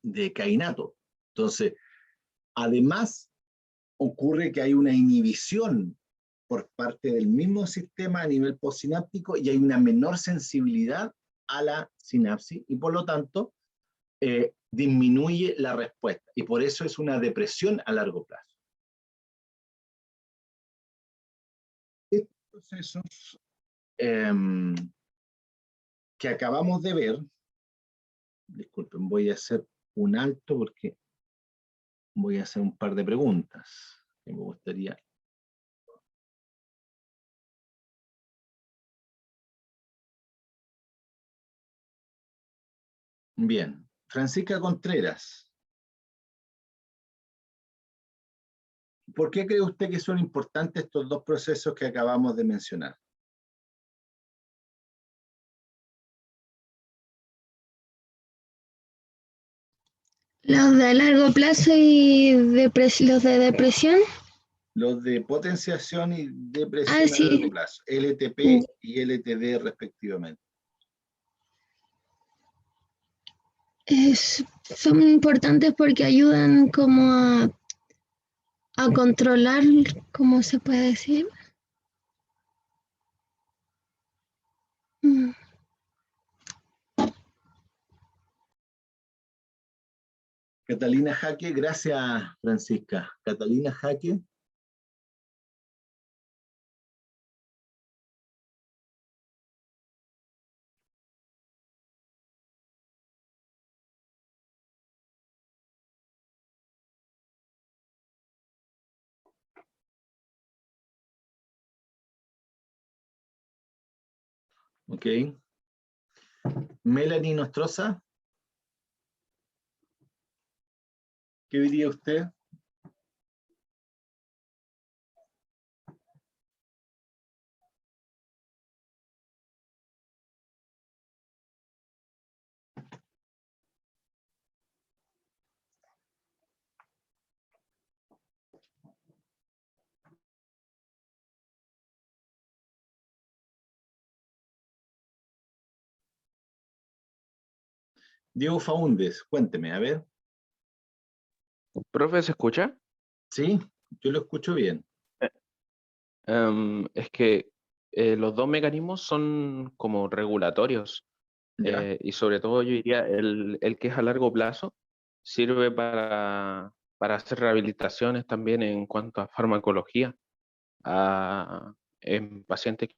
de kainato. Entonces, además, ocurre que hay una inhibición por parte del mismo sistema a nivel postsináptico y hay una menor sensibilidad a la sinapsis y por lo tanto disminuye la respuesta y por eso es una depresión a largo plazo. Estos procesos que acabamos de ver, disculpen, voy a hacer un alto porque voy a hacer un par de preguntas que me gustaría. Bien, Francisca Contreras, ¿por qué cree usted que son importantes estos dos procesos que acabamos de mencionar? Los de largo plazo y los de depresión. Los de potenciación y depresión a Sí. largo plazo, LTP y LTD respectivamente. Son importantes porque ayudan como a controlar, ¿cómo se puede decir? Catalina Jaque, gracias Francisca. Catalina Jaque. Ok. Melanie Nostroza. ¿Qué diría usted? Diego Faúndez, cuénteme, a ver. Profe, ¿se escucha? Sí, yo lo escucho bien. Es que los dos mecanismos son como regulatorios Ya. y sobre todo yo diría el que es a largo plazo sirve para hacer rehabilitaciones también en cuanto a farmacología en pacientes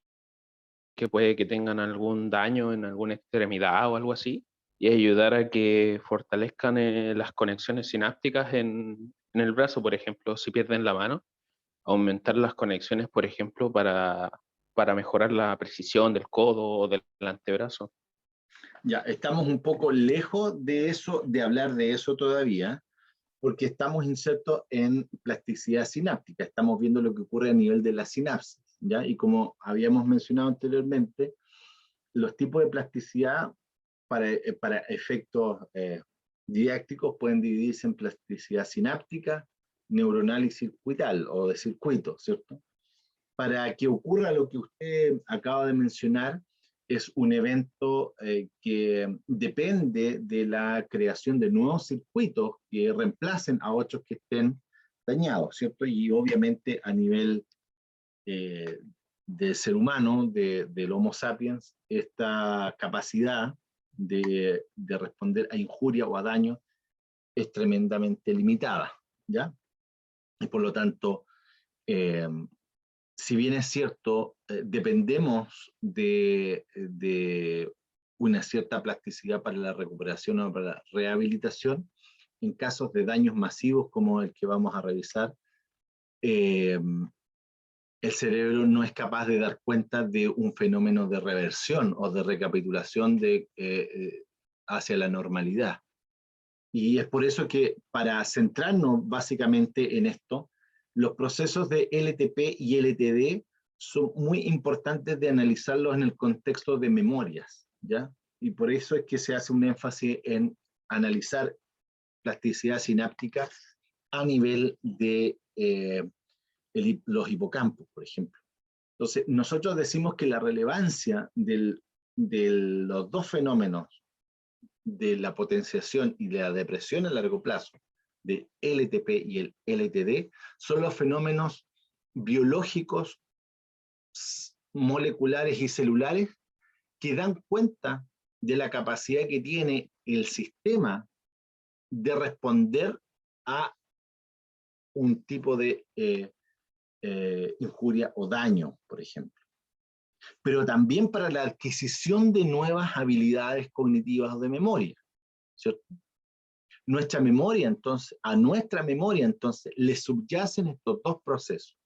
que puede que tengan algún daño en alguna extremidad o algo así y ayudar a que fortalezcan las conexiones sinápticas en el brazo, por ejemplo, si pierden la mano aumentar las conexiones, por ejemplo, para mejorar la precisión del codo o del antebrazo. Ya, estamos un poco lejos de eso, de hablar de eso todavía, porque estamos insertos en plasticidad sináptica, estamos viendo lo que ocurre a nivel de la sinapsis, ¿ya? Y como habíamos mencionado anteriormente, los tipos de plasticidad para efectos didácticos pueden dividirse en plasticidad sináptica, neuronal y circuital, o de circuito, ¿cierto? Para que ocurra lo que usted acaba de mencionar, es un evento que depende de la creación de nuevos circuitos que reemplacen a otros que estén dañados, ¿cierto? Y obviamente a nivel del ser humano, del Homo sapiens, esta capacidad de responder a injuria o a daño es tremendamente limitada, ¿ya? Y por lo tanto, si bien es cierto, dependemos de una cierta plasticidad para la recuperación o para la rehabilitación, en casos de daños masivos como el que vamos a revisar, el cerebro no es capaz de dar cuenta de un fenómeno de reversión o de recapitulación hacia la normalidad. Y es por eso que, para centrarnos básicamente en esto, los procesos de LTP y LTD son muy importantes de analizarlos en el contexto de memorias, ¿ya? Y por eso es que se hace un énfasis en analizar plasticidad sináptica a nivel de los hipocampos, por ejemplo. Entonces, nosotros decimos que la relevancia de los dos fenómenos de la potenciación y de la depresión a largo plazo, de LTP y el LTD, son los fenómenos biológicos, moleculares y celulares que dan cuenta de la capacidad que tiene el sistema de responder a un tipo de injuria o daño, por ejemplo. Pero también para la adquisición de nuevas habilidades cognitivas o de memoria, ¿cierto? Nuestra memoria, entonces, a nuestra memoria, entonces, le subyacen estos dos procesos,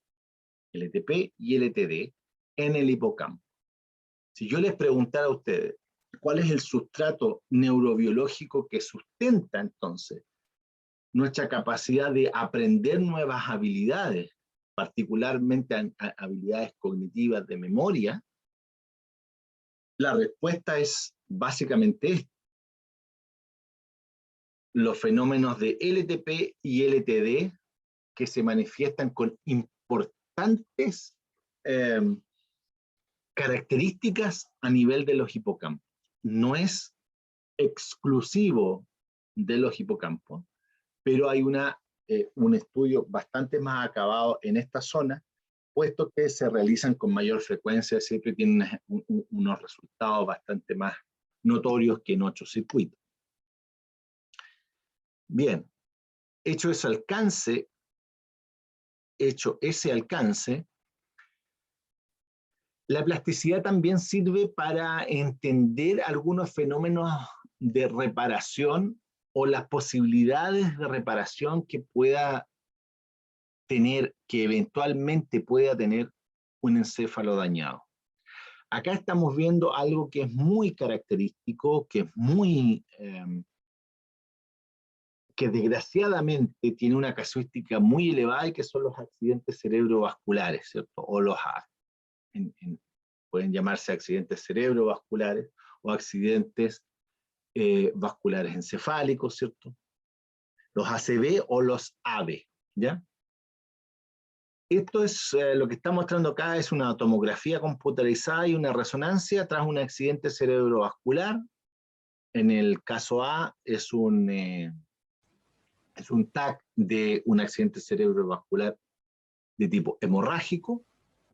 LTP y LTD, en el hipocampo. Si yo les preguntara a ustedes, ¿cuál es el sustrato neurobiológico que sustenta, entonces, nuestra capacidad de aprender nuevas habilidades, particularmente habilidades cognitivas de memoria? La respuesta es básicamente esta. Los fenómenos de LTP y LTD que se manifiestan con importantes características a nivel de los hipocampos. No es exclusivo de los hipocampos, pero hay un estudio bastante más acabado en esta zona, puesto que se realizan con mayor frecuencia, siempre tienen unos resultados bastante más notorios que en otros circuitos. Bien, hecho ese alcance, la plasticidad también sirve para entender algunos fenómenos de reparación o las posibilidades de reparación que pueda tener, que eventualmente pueda tener un encéfalo dañado. Acá estamos viendo algo que es muy característico, que es muy que desgraciadamente tiene una casuística muy elevada, y que son los accidentes cerebrovasculares, ¿cierto? O pueden llamarse accidentes cerebrovasculares o accidentes vasculares encefálicos, ¿cierto? Los ACV o los AB, ¿ya? Esto es lo que está mostrando acá, es una tomografía computarizada y una resonancia tras un accidente cerebrovascular. En el caso A es un TAC de un accidente cerebrovascular de tipo hemorrágico.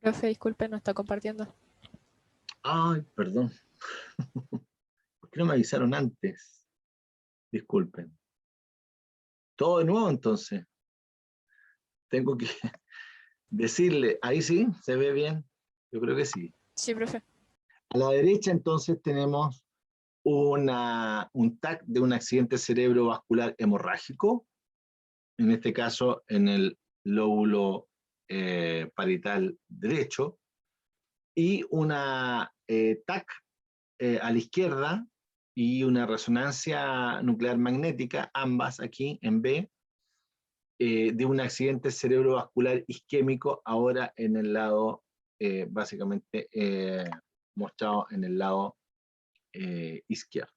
Profe, disculpe, no está compartiendo. Ay, perdón. ¿Por qué no me avisaron antes? Disculpen. Todo de nuevo, entonces. Tengo que decirle, ahí sí, ¿se ve bien? Yo creo que sí. Sí, profe. A la derecha, entonces, tenemos un TAC de un accidente cerebrovascular hemorrágico, en este caso en el lóbulo parietal derecho, y una TAC a la izquierda y una resonancia nuclear magnética, ambas aquí en B, de un accidente cerebrovascular isquémico, ahora en el lado, básicamente mostrado en el lado izquierdo.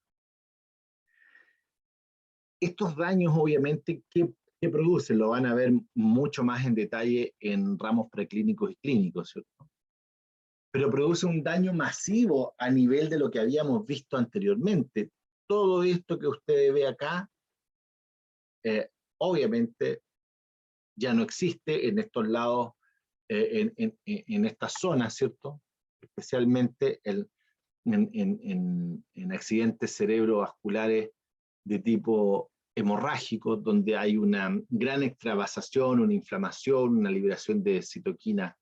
Estos daños, obviamente, ¿qué producen? Lo van a ver mucho más en detalle en ramos preclínicos y clínicos, ¿cierto? Pero produce un daño masivo a nivel de lo que habíamos visto anteriormente. Todo esto que usted ve acá, obviamente, ya no existe en estos lados, en estas zonas, ¿cierto? Especialmente en accidentes cerebrovasculares de tipo hemorrágico, donde hay una gran extravasación, una inflamación, una liberación de citoquinas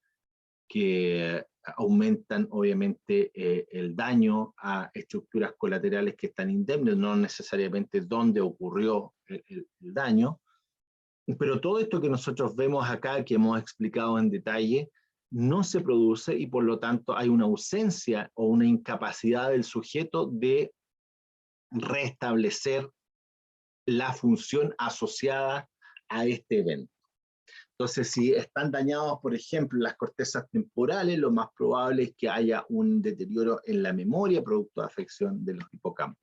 que aumentan obviamente el daño a estructuras colaterales que están indemnes, no necesariamente dónde ocurrió el daño. Pero todo esto que nosotros vemos acá, que hemos explicado en detalle, no se produce y por lo tanto hay una ausencia o una incapacidad del sujeto de restablecer la función asociada a este evento. Entonces, si están dañados, por ejemplo, las cortezas temporales, lo más probable es que haya un deterioro en la memoria producto de afección de los hipocampos,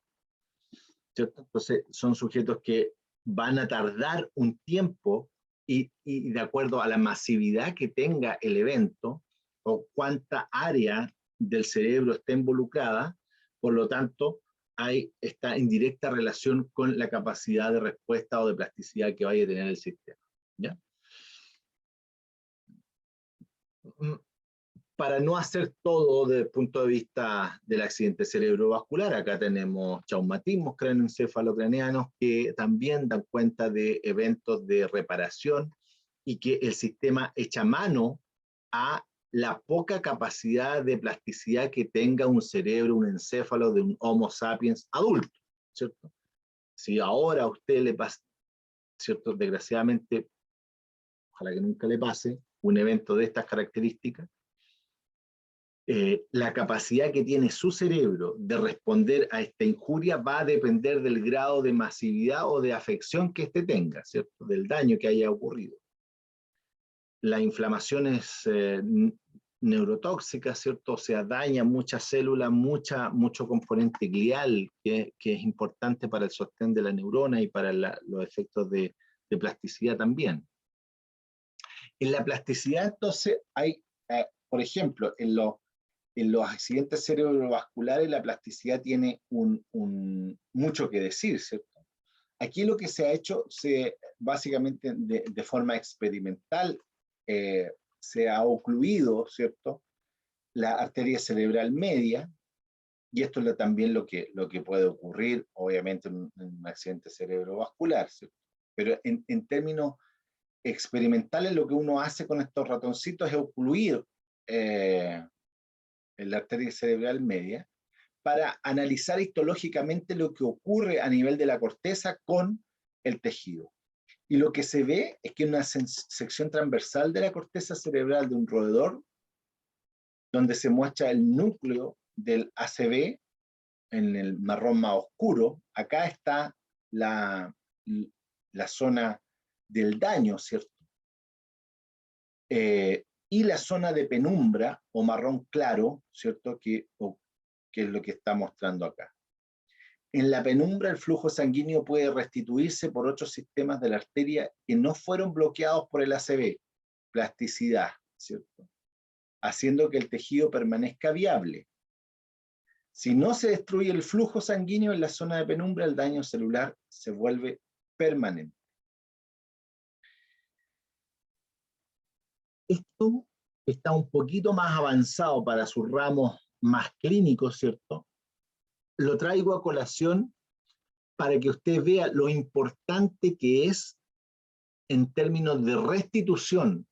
¿cierto? Entonces, son sujetos que van a tardar un tiempo y de acuerdo a la masividad que tenga el evento o cuánta área del cerebro está involucrada, por lo tanto, está en directa relación con la capacidad de respuesta o de plasticidad que vaya a tener el sistema, ¿ya? Para no hacer todo desde el punto de vista del accidente cerebrovascular, acá tenemos traumatismos cráneoencefalocraneanos que también dan cuenta de eventos de reparación y que el sistema echa mano a la poca capacidad de plasticidad que tenga un cerebro, un encéfalo de un Homo sapiens adulto, ¿cierto? Si ahora a usted le pasa, ¿cierto? Desgraciadamente, ojalá que nunca le pase, un evento de estas características, la capacidad que tiene su cerebro de responder a esta injuria va a depender del grado de masividad o de afección que éste tenga, ¿cierto? Del daño que haya ocurrido. La inflamación es neurotóxica, ¿cierto? O sea, daña muchas células, mucho componente glial que es importante para el sostén de la neurona y para los efectos de plasticidad también. En la plasticidad, entonces, hay, por ejemplo, en los accidentes cerebrovasculares la plasticidad tiene mucho que decir, ¿cierto? Aquí lo que se ha hecho, básicamente de forma experimental, se ha ocluido, ¿cierto?, la arteria cerebral media, y esto es también lo que puede ocurrir, obviamente, en un accidente cerebrovascular, ¿cierto? Pero en términos experimentales, lo que uno hace con estos ratoncitos es ocluir la arteria cerebral media, para analizar histológicamente lo que ocurre a nivel de la corteza con el tejido. Y lo que se ve es que una sección transversal de la corteza cerebral de un roedor, donde se muestra el núcleo del ACV en el marrón más oscuro, acá está la zona del daño, ¿cierto? Y la zona de penumbra o marrón claro, ¿cierto? Que es lo que está mostrando acá. En la penumbra el flujo sanguíneo puede restituirse por otros sistemas de la arteria que no fueron bloqueados por el ACV, plasticidad, ¿cierto? Haciendo que el tejido permanezca viable. Si no se destruye el flujo sanguíneo en la zona de penumbra, el daño celular se vuelve permanente. Esto está un poquito más avanzado para sus ramos más clínicos, ¿cierto? Lo traigo a colación para que usted vea lo importante que es en términos de restitución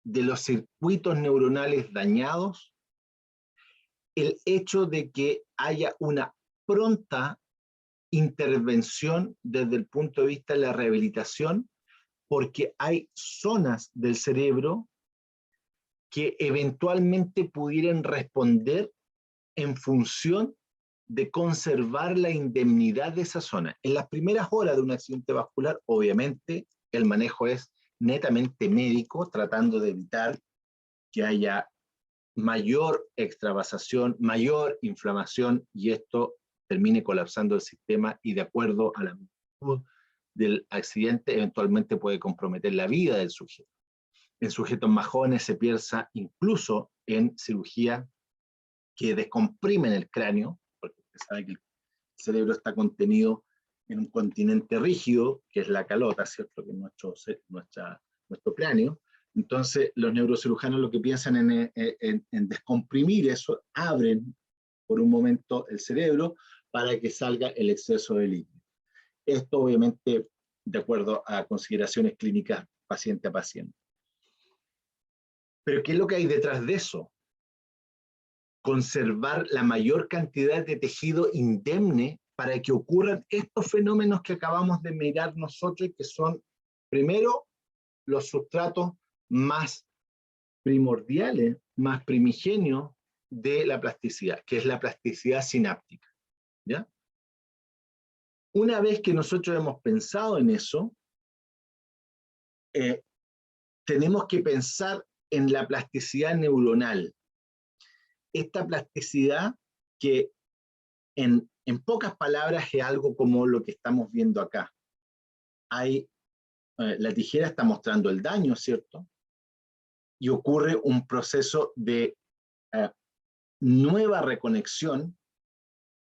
de los circuitos neuronales dañados, el hecho de que haya una pronta intervención desde el punto de vista de la rehabilitación, porque hay zonas del cerebro que eventualmente pudieran responder en función de conservar la indemnidad de esa zona. En las primeras horas de un accidente vascular, obviamente, el manejo es netamente médico, tratando de evitar que haya mayor extravasación, mayor inflamación, y esto termine colapsando el sistema y de acuerdo a la magnitud del accidente, eventualmente puede comprometer la vida del sujeto. En sujetos más jóvenes se piensa incluso en cirugía que descomprimen el cráneo, porque usted sabe que el cerebro está contenido en un continente rígido, que es la calota, ¿cierto?, que es nuestro cráneo. Entonces, los neurocirujanos lo que piensan en descomprimir eso, abren por un momento el cerebro para que salga el exceso de líquido. Esto obviamente de acuerdo a consideraciones clínicas paciente a paciente. Pero ¿qué es lo que hay detrás de eso? Conservar la mayor cantidad de tejido indemne para que ocurran estos fenómenos que acabamos de mirar nosotros, que son, primero, los sustratos más primordiales, más primigenios de la plasticidad, que es la plasticidad sináptica, ¿ya? Una vez que nosotros hemos pensado en eso, tenemos que pensar en la plasticidad neuronal. Esta plasticidad que en pocas palabras es algo como lo que estamos viendo acá. La tijera está mostrando el daño, ¿cierto? Y ocurre un proceso de nueva reconexión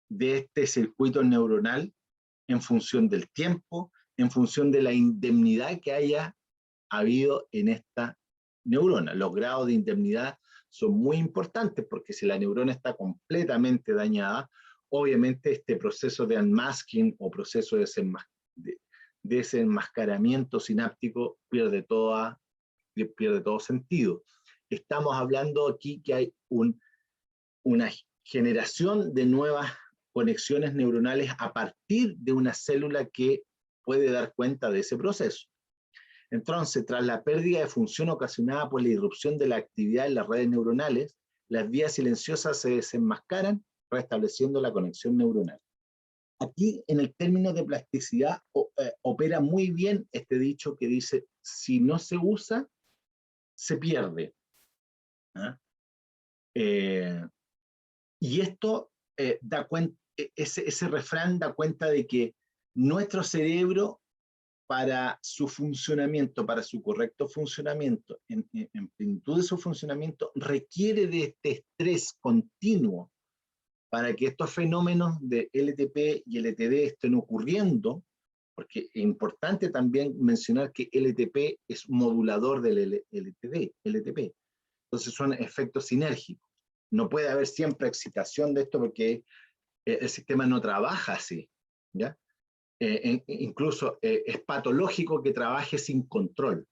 de este circuito neuronal en función del tiempo, en función de la indemnidad que haya habido en esta neurona. Los grados de indemnidad son muy importantes porque si la neurona está completamente dañada, obviamente este proceso de unmasking o proceso de desenmascaramiento sináptico pierde todo sentido. Estamos hablando aquí que hay una generación de nuevas conexiones neuronales a partir de una célula que puede dar cuenta de ese proceso. Entonces, tras la pérdida de función ocasionada por la irrupción de la actividad en las redes neuronales, las vías silenciosas se desenmascaran, restableciendo la conexión neuronal. Aquí, en el término de plasticidad, opera muy bien este dicho que dice, si no se usa, se pierde. ¿Ah? Y esto da cuenta, ese refrán da cuenta de que nuestro cerebro, para su funcionamiento, para su correcto funcionamiento, en plenitud de su funcionamiento, requiere de este estrés continuo para que estos fenómenos de LTP y LTD estén ocurriendo, porque es importante también mencionar que LTP es modulador del LTP. Entonces son efectos sinérgicos. No puede haber siempre excitación de esto porque el sistema no trabaja así, ¿ya? Incluso es patológico que trabaje sin control.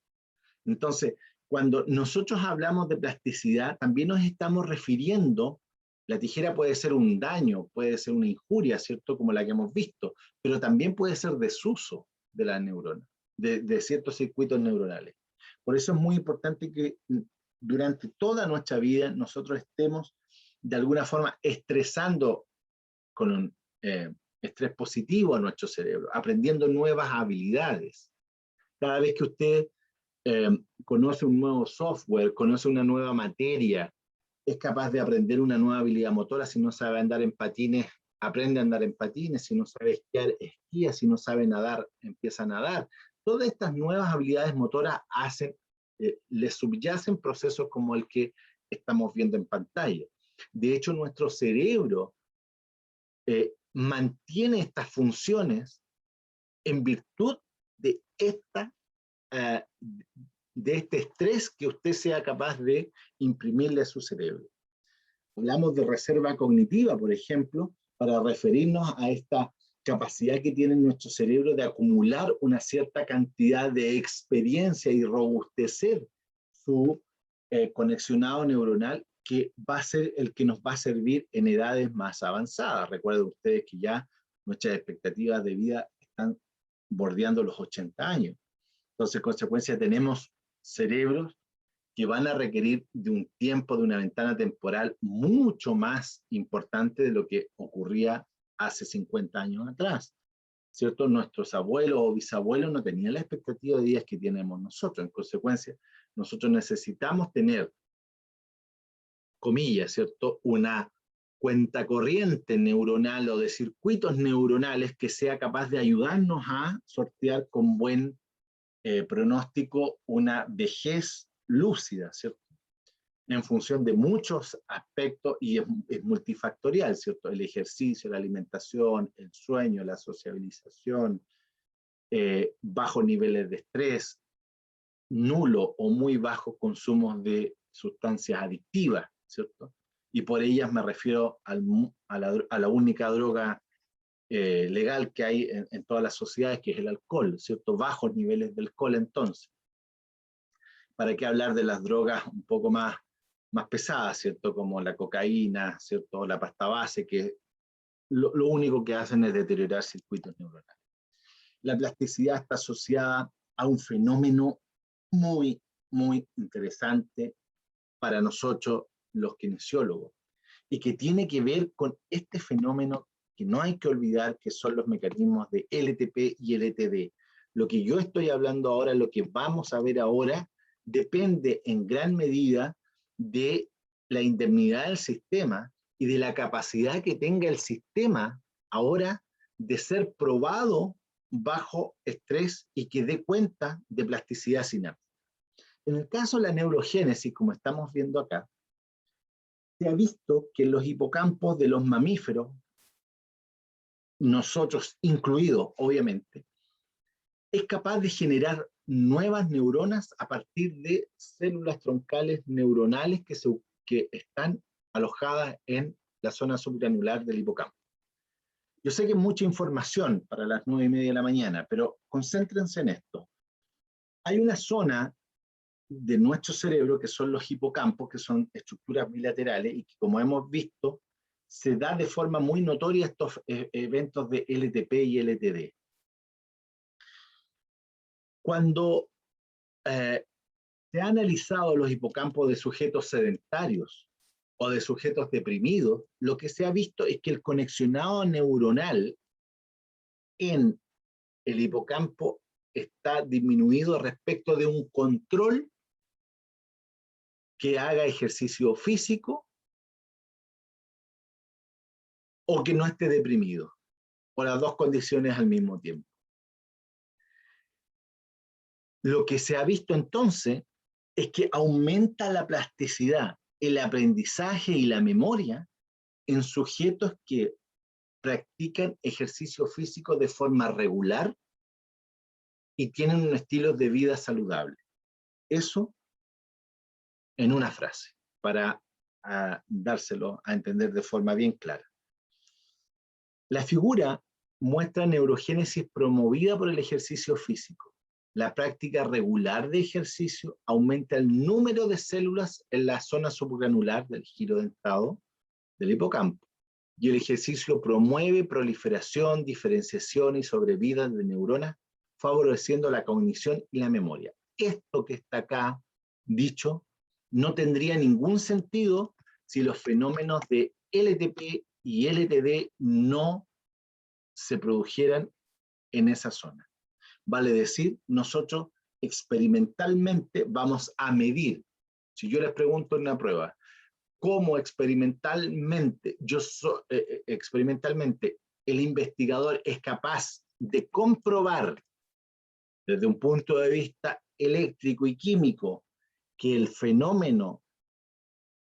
Entonces, cuando nosotros hablamos de plasticidad, también nos estamos refiriendo, la tijera puede ser un daño, puede ser una injuria, ¿cierto? Como la que hemos visto, pero también puede ser desuso de la neurona, de ciertos circuitos neuronales. Por eso es muy importante que durante toda nuestra vida nosotros estemos de alguna forma estresando con un estrés positivo a nuestro cerebro, aprendiendo nuevas habilidades. Cada vez que usted conoce un nuevo software, conoce una nueva materia, es capaz de aprender una nueva habilidad motora. Si no sabe andar en patines, aprende a andar en patines. Si no sabe esquiar, esquía. Si no sabe nadar, empieza a nadar. Todas estas nuevas habilidades motoras le subyacen procesos como el que estamos viendo en pantalla. De hecho, nuestro cerebro mantiene estas funciones en virtud de este estrés que usted sea capaz de imprimirle a su cerebro. Hablamos de reserva cognitiva, por ejemplo, para referirnos a esta capacidad que tiene nuestro cerebro de acumular una cierta cantidad de experiencia y robustecer su conexionado neuronal, que va a ser el que nos va a servir en edades más avanzadas. Recuerden ustedes que ya nuestras expectativas de vida están bordeando los 80 años. Entonces, en consecuencia, tenemos cerebros que van a requerir de un tiempo, de una ventana temporal mucho más importante de lo que ocurría hace 50 años atrás, ¿cierto? Nuestros abuelos o bisabuelos no tenían la expectativa de días que tenemos nosotros. En consecuencia, nosotros necesitamos tener, comillas, ¿cierto?, una cuenta corriente neuronal o de circuitos neuronales que sea capaz de ayudarnos a sortear con buen pronóstico una vejez lúcida, ¿cierto? En función de muchos aspectos, y es multifactorial, ¿cierto? El ejercicio, la alimentación, el sueño, la sociabilización, bajos niveles de estrés, nulo o muy bajos consumos de sustancias adictivas, ¿cierto? y por ellas me refiero a la única droga legal que hay en todas las sociedades, que es el alcohol, ¿cierto? Bajos niveles de alcohol entonces. ¿Para qué hablar de las drogas un poco más pesadas, ¿cierto? Como la cocaína, ¿cierto? La pasta base, que lo único que hacen es deteriorar circuitos neuronales. La plasticidad está asociada a un fenómeno muy, muy interesante para nosotros los kinesiólogos, y que tiene que ver con este fenómeno que no hay que olvidar, que son los mecanismos de LTP y LTD. Lo que yo estoy hablando ahora, lo que vamos a ver ahora, depende en gran medida de la indemnidad del sistema y de la capacidad que tenga el sistema ahora de ser probado bajo estrés y que dé cuenta de plasticidad sináptica. En el caso de la neurogénesis, como estamos viendo acá, se ha visto que en los hipocampos de los mamíferos, nosotros incluidos obviamente, es capaz de generar nuevas neuronas a partir de células troncales neuronales que están alojadas en la zona supranuclear del hipocampo. Yo sé que es mucha información para las 9:30 de la mañana, pero concéntrense en esto. Hay una zona de nuestro cerebro que son los hipocampos, que son estructuras bilaterales y que, como hemos visto, se da de forma muy notoria estos eventos de LTP y LTD. Cuando se ha analizado los hipocampos de sujetos sedentarios o de sujetos deprimidos, lo que se ha visto es que el conexionado neuronal en el hipocampo está disminuido respecto de un control que haga ejercicio físico o que no esté deprimido, o las dos condiciones al mismo tiempo. Lo que se ha visto entonces es que aumenta la plasticidad, el aprendizaje y la memoria en sujetos que practican ejercicio físico de forma regular y tienen un estilo de vida saludable. Eso en una frase, para dárselo a entender de forma bien clara. La figura muestra neurogénesis promovida por el ejercicio físico. La práctica regular de ejercicio aumenta el número de células en la zona supragranular del giro dentado del hipocampo, y el ejercicio promueve proliferación, diferenciación y sobrevida de neuronas, favoreciendo la cognición y la memoria. Esto que está acá dicho no tendría ningún sentido si los fenómenos de LTP y LTD no se produjeran en esa zona. Vale decir, nosotros experimentalmente vamos a medir. Si yo les pregunto en una prueba, ¿cómo experimentalmente el investigador es capaz de comprobar desde un punto de vista eléctrico y químico que el fenómeno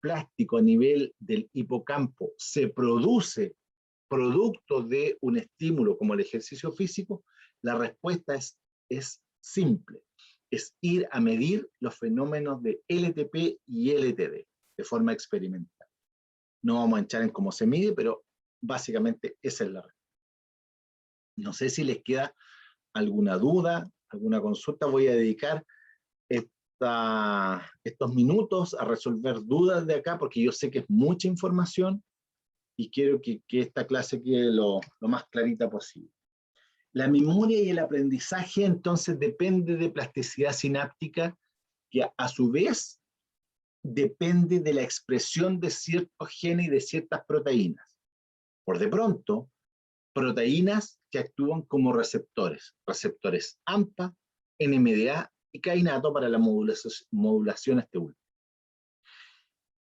plástico a nivel del hipocampo se produce producto de un estímulo como el ejercicio físico? La respuesta es simple, es ir a medir los fenómenos de LTP y LTD de forma experimental. No vamos a entrar en cómo se mide, pero básicamente esa es la respuesta. No sé si les queda alguna duda, alguna consulta. Voy a dedicar estos minutos a resolver dudas de acá, porque yo sé que es mucha información y quiero que esta clase quede lo más clarita posible. La memoria y el aprendizaje entonces depende de plasticidad sináptica, que a su vez depende de la expresión de ciertos genes y de ciertas proteínas. Por de pronto, proteínas que actúan como receptores AMPA, NMDA y cainato para la modulación este último.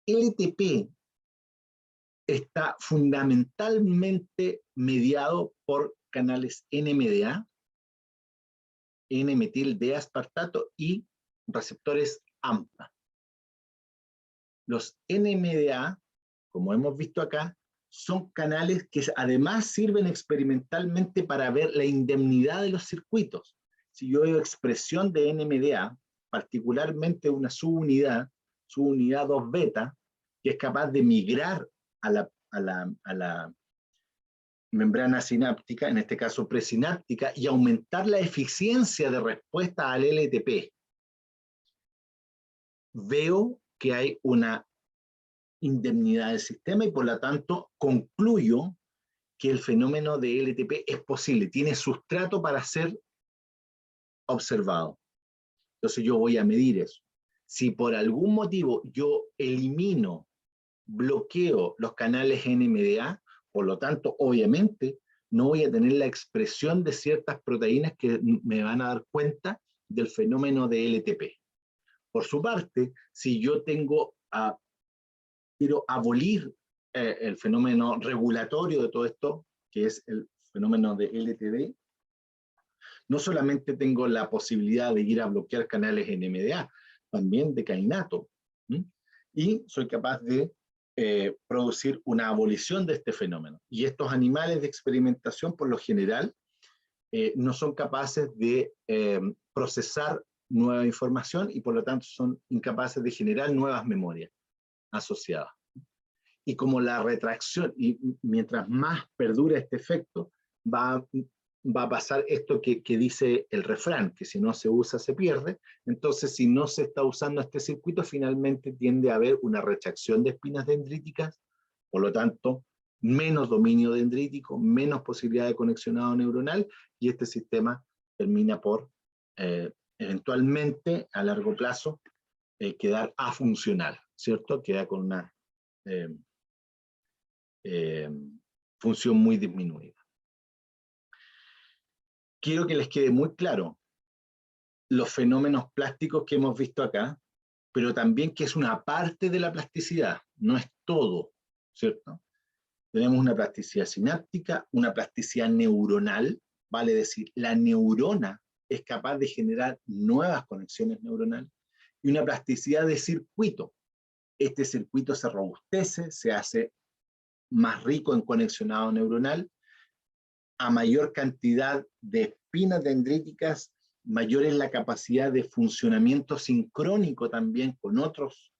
LTP está fundamentalmente mediado por canales NMDA, N-metil D-aspartato y receptores AMPA. Los NMDA, como hemos visto acá, son canales que además sirven experimentalmente para ver la indemnidad de los circuitos. Si yo veo expresión de NMDA, particularmente una subunidad 2 beta, que es capaz de migrar a la membrana sináptica, en este caso presináptica, y aumentar la eficiencia de respuesta al LTP. Veo que hay una indemnidad del sistema y por lo tanto concluyo que el fenómeno de LTP es posible, tiene sustrato para ser observado. Entonces yo voy a medir eso. Si por algún motivo yo elimino, bloqueo los canales NMDA, por lo tanto, obviamente, no voy a tener la expresión de ciertas proteínas que me van a dar cuenta del fenómeno de LTP. Por su parte, si yo quiero abolir el fenómeno regulatorio de todo esto, que es el fenómeno de LTD, no solamente tengo la posibilidad de ir a bloquear canales NMDA, también de kainato, y soy capaz de producir una abolición de este fenómeno. Y estos animales de experimentación, por lo general, no son capaces de procesar nueva información y por lo tanto son incapaces de generar nuevas memorias asociadas. Y como la retracción, y mientras más perdura este efecto, va a pasar esto que dice el refrán, que si no se usa se pierde. Entonces, si no se está usando este circuito, finalmente tiende a haber una retracción de espinas dendríticas, por lo tanto, menos dominio dendrítico, menos posibilidad de conexionado neuronal, y este sistema termina por, eventualmente, a largo plazo, quedar afuncional, ¿cierto? Queda con una función muy disminuida. Quiero que les quede muy claro los fenómenos plásticos que hemos visto acá, pero también que es una parte de la plasticidad, no es todo, ¿cierto? Tenemos una plasticidad sináptica, una plasticidad neuronal, vale decir, la neurona es capaz de generar nuevas conexiones neuronales, y una plasticidad de circuito. Este circuito se robustece, se hace más rico en conexionado neuronal, a mayor cantidad de espinas dendríticas, mayor es la capacidad de funcionamiento sincrónico también con otros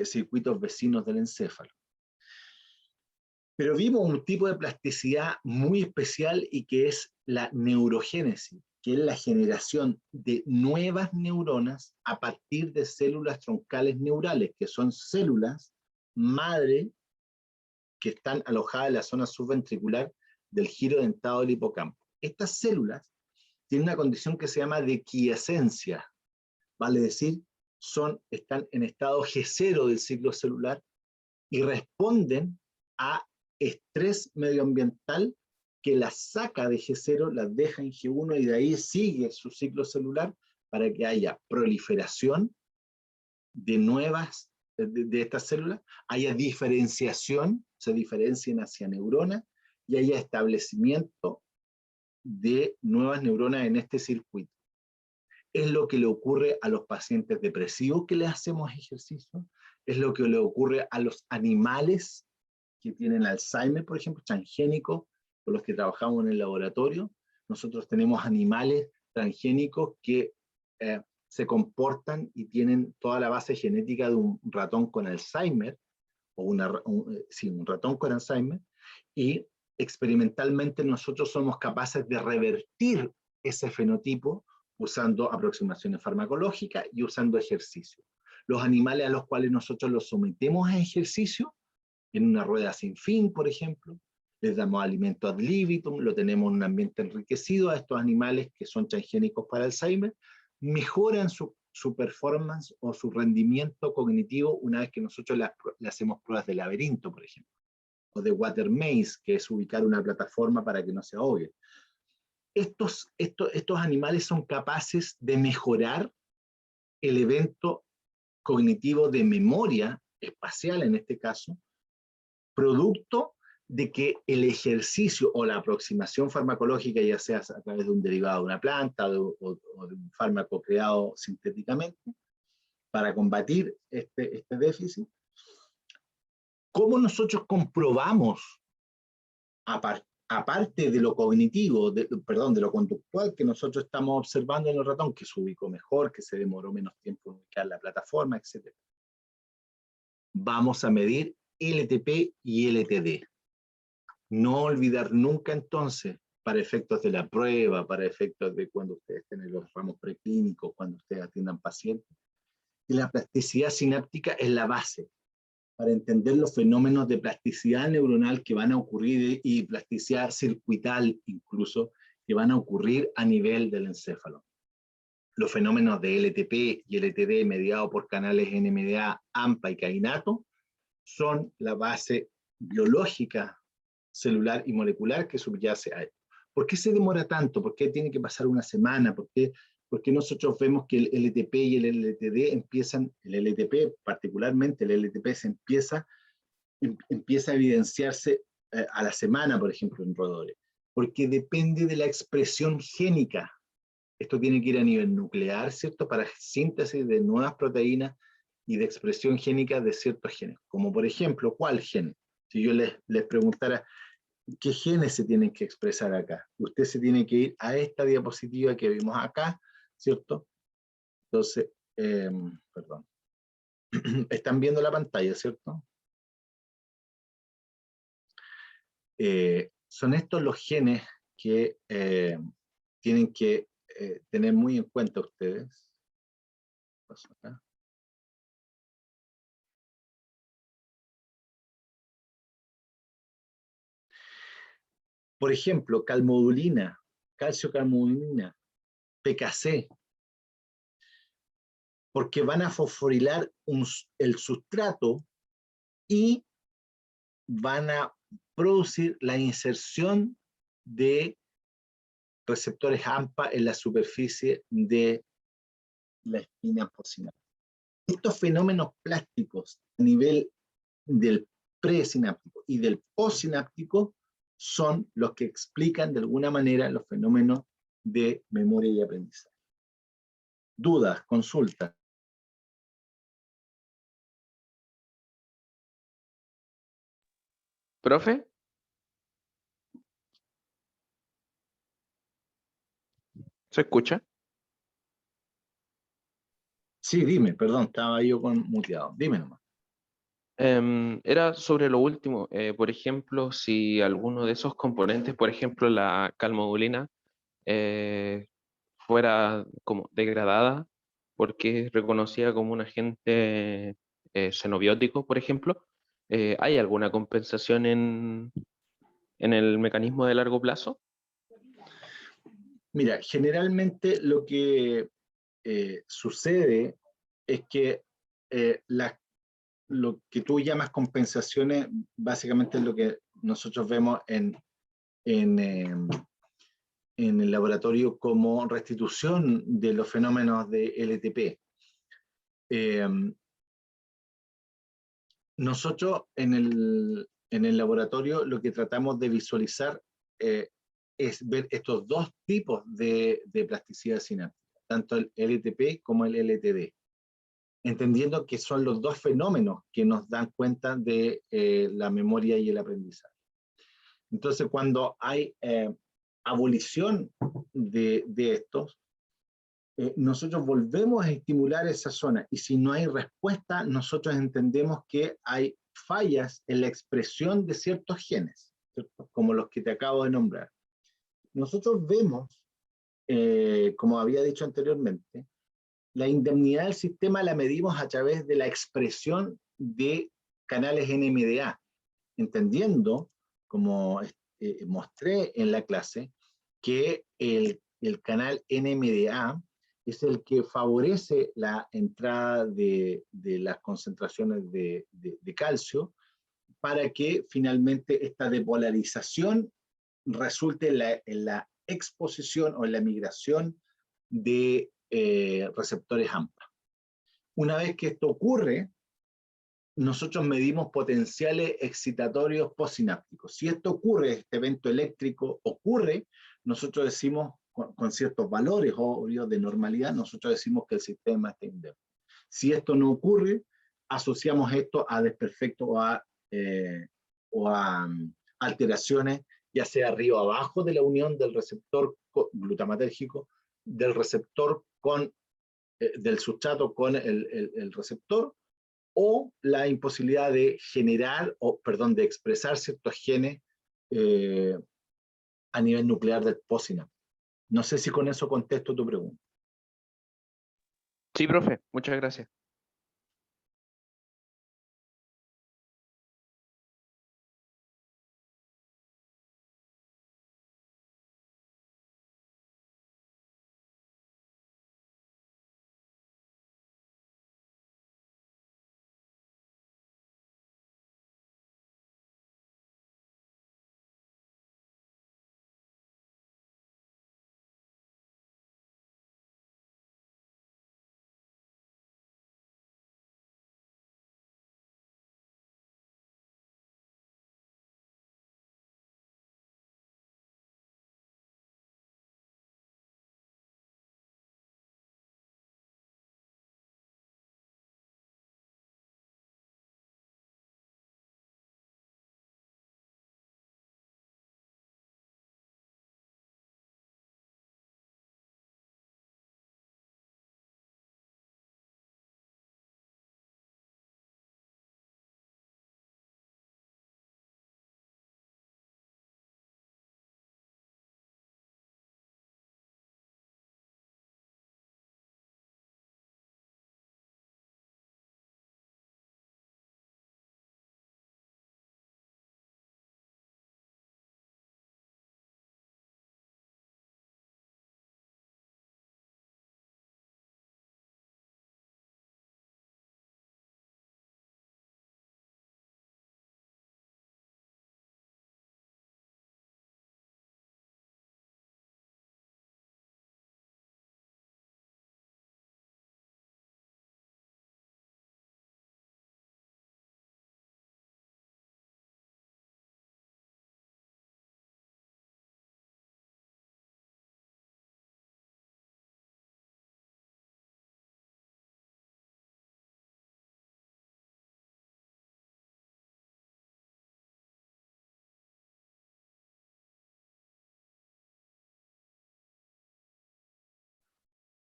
circuitos vecinos del encéfalo. Pero vimos un tipo de plasticidad muy especial y que es la neurogénesis, que es la generación de nuevas neuronas a partir de células troncales neurales, que son células madre que están alojadas en la zona subventricular del giro dentado del hipocampo. Estas células tienen una condición que se llama de quiescencia, vale decir, están en estado G0 del ciclo celular y responden a estrés medioambiental que las saca de G0, las deja en G1 y de ahí sigue su ciclo celular para que haya proliferación de nuevas, de estas células, haya diferenciación, se diferencien hacia neuronas y haya establecimiento de nuevas neuronas en este circuito. Es lo que le ocurre a los pacientes depresivos que les hacemos ejercicio, es lo que le ocurre a los animales que tienen Alzheimer, por ejemplo, transgénicos, con los que trabajamos en el laboratorio. Nosotros tenemos animales transgénicos que se comportan y tienen toda la base genética de un ratón con Alzheimer, o un ratón con Alzheimer, y experimentalmente nosotros somos capaces de revertir ese fenotipo usando aproximaciones farmacológicas y usando ejercicio. Los animales a los cuales nosotros los sometemos a ejercicio, en una rueda sin fin, por ejemplo, les damos alimento ad libitum, lo tenemos en un ambiente enriquecido, a estos animales que son transgénicos para Alzheimer, mejoran su performance o su rendimiento cognitivo una vez que nosotros le hacemos pruebas de laberinto, por ejemplo, o de water maze, que es ubicar una plataforma para que no se ahogue. Estos animales son capaces de mejorar el evento cognitivo de memoria espacial, en este caso, producto de que el ejercicio o la aproximación farmacológica, ya sea a través de un derivado de una planta o de un fármaco creado sintéticamente, para combatir este déficit, ¿cómo nosotros comprobamos, aparte de lo cognitivo, de lo conductual que nosotros estamos observando en el ratón, que se ubicó mejor, que se demoró menos tiempo en ubicar la plataforma, etcétera? vamos a medir LTP y LTD. No olvidar nunca entonces, para efectos de la prueba, para efectos de cuando ustedes tienen los ramos preclínicos, cuando ustedes atiendan pacientes, que la plasticidad sináptica es la base para entender los fenómenos de plasticidad neuronal que van a ocurrir y plasticidad circuital incluso, que van a ocurrir a nivel del encéfalo. Los fenómenos de LTP y LTD mediados por canales NMDA, AMPA y kainato son la base biológica, celular y molecular que subyace a esto. ¿Por qué se demora tanto? ¿Por qué tiene que pasar una semana? ¿Por qué nosotros vemos que el LTP y el LTD empiezan, el LTP particularmente, el LTP se empieza a evidenciarse a la semana, por ejemplo, en roedores? Porque depende de la expresión génica. Esto tiene que ir a nivel nuclear, ¿cierto? Para síntesis de nuevas proteínas y de expresión génica de ciertos genes. Como por ejemplo, ¿cuál gen? Si yo les preguntara, ¿qué genes se tienen que expresar acá? Usted se tiene que ir a esta diapositiva que vimos acá, ¿cierto? Entonces, perdón. Están viendo la pantalla, ¿cierto? Son estos los genes que tienen que tener muy en cuenta ustedes. Paso acá. Por ejemplo, calmodulina, calciocalmodulina, PKC, porque van a fosforilar el sustrato y van a producir la inserción de receptores AMPA en la superficie de la espina postsináptica. Estos fenómenos plásticos a nivel del presináptico y del postsináptico son los que explican de alguna manera los fenómenos de memoria y aprendizaje. Dudas, consultas. ¿Profe? ¿Se escucha? Sí, dime, perdón, estaba yo muteado. Dime nomás. Era sobre lo último, por ejemplo, si alguno de esos componentes, por ejemplo, la calmodulina, fuera como degradada porque es reconocida como un agente xenobiótico, por ejemplo, ¿hay alguna compensación en el mecanismo de largo plazo? Mira, generalmente lo que sucede es que lo que tú llamas compensaciones, básicamente es lo que nosotros vemos en el laboratorio como restitución de los fenómenos de LTP. Nosotros en el laboratorio lo que tratamos de visualizar es ver estos dos tipos de plasticidad sináptica, tanto el LTP como el LTD, entendiendo que son los dos fenómenos que nos dan cuenta de la memoria y el aprendizaje. Entonces, cuando hay abolición de estos, nosotros volvemos a estimular esa zona, y si no hay respuesta, nosotros entendemos que hay fallas en la expresión de ciertos genes, ¿cierto? Como los que te acabo de nombrar. Nosotros vemos, como había dicho anteriormente, la indemnidad del sistema la medimos a través de la expresión de canales NMDA, entendiendo, como mostré en la clase, que el canal NMDA es el que favorece la entrada de las concentraciones de calcio para que finalmente esta depolarización resulte en la exposición o en la migración de receptores AMPA. Una vez que esto ocurre, nosotros medimos potenciales excitatorios postsinápticos. Si esto ocurre, este evento eléctrico ocurre, nosotros decimos, con ciertos valores obvios de normalidad, nosotros decimos que el sistema está indemne. Si esto no ocurre, asociamos esto a desperfectos o a alteraciones, ya sea arriba o abajo de la unión del receptor glutamatérgico, del receptor con, del sustrato con el receptor, o la imposibilidad de generar, o perdón, de expresar ciertos genes a nivel nuclear del postsináptico. No sé si con eso contesto tu pregunta. Sí, profe, muchas gracias.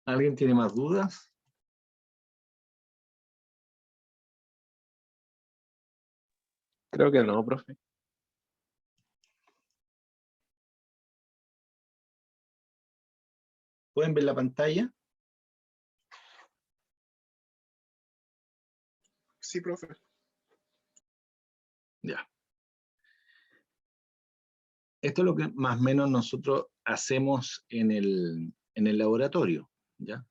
¿Alguien tiene más dudas? Creo que no, profe. ¿Pueden ver la pantalla? Sí, profe. Ya. Esto es lo que más o menos nosotros hacemos en el laboratorio, ¿ya?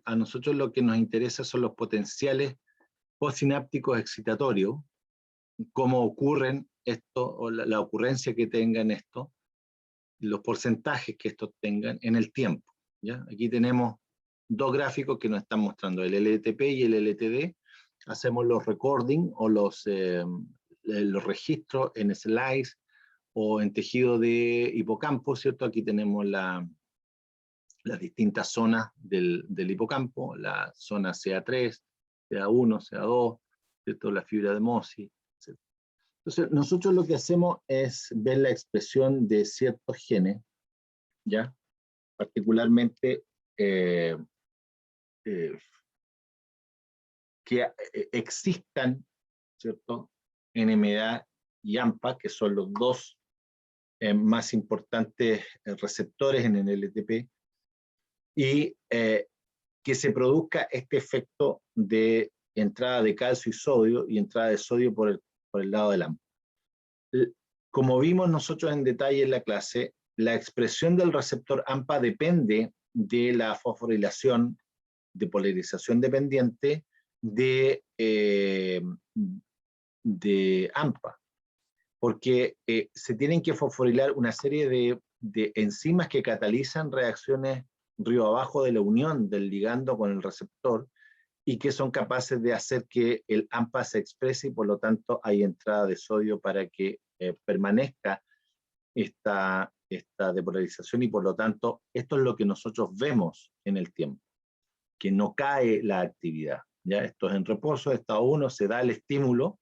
A nosotros lo que nos interesa son los potenciales postsinápticos excitatorios, cómo ocurren esto, o la ocurrencia que tengan esto, los porcentajes que estos tengan en el tiempo, ¿ya? Aquí tenemos dos gráficos que nos están mostrando, el LTP y el LTD. Hacemos los recording o los registros en slides o en tejido de hipocampo, ¿cierto? Aquí tenemos las distintas zonas del hipocampo, la zona CA3, CA1, CA2, ¿cierto? La fibra de Mossi, etc. Entonces, nosotros lo que hacemos es ver la expresión de ciertos genes, ¿ya? Particularmente que existan, ¿cierto? NMDA y AMPA, que son los dos más importantes receptores en el LTP, y que se produzca este efecto de entrada de calcio y sodio, y entrada de sodio por el lado del AMPA. Como vimos nosotros en detalle en la clase, la expresión del receptor AMPA depende de la fosforilación de polarización dependiente de AMPA, porque se tienen que fosforilar una serie de enzimas que catalizan reacciones río abajo de la unión del ligando con el receptor y que son capaces de hacer que el AMPA se exprese y por lo tanto hay entrada de sodio para que permanezca esta depolarización, y por lo tanto esto es lo que nosotros vemos en el tiempo, que no cae la actividad, ¿ya? Esto es en reposo, estado 1, se da el estímulo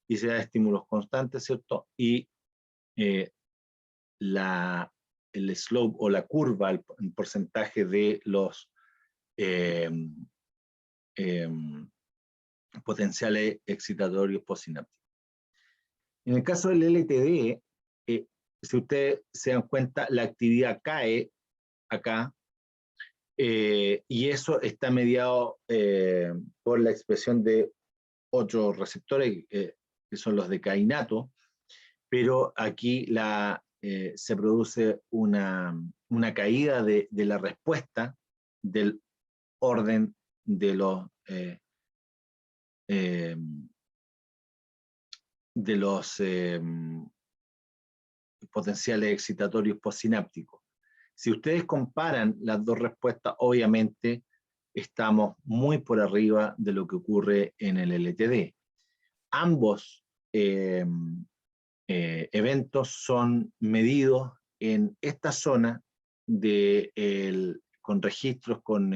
y se da estímulos constantes, ¿cierto? Y el slope o la curva, el porcentaje de los potenciales excitatorios postsinápticos. En el caso del LTD, si ustedes se dan cuenta, la actividad cae acá, y eso está mediado por la expresión de otros receptores, que son los de kainato, pero aquí se produce una caída de la respuesta del orden de los potenciales excitatorios postsinápticos. Si ustedes comparan las dos respuestas, obviamente estamos muy por arriba de lo que ocurre en el LTD. Ambos eventos son medidos en esta zona con registros con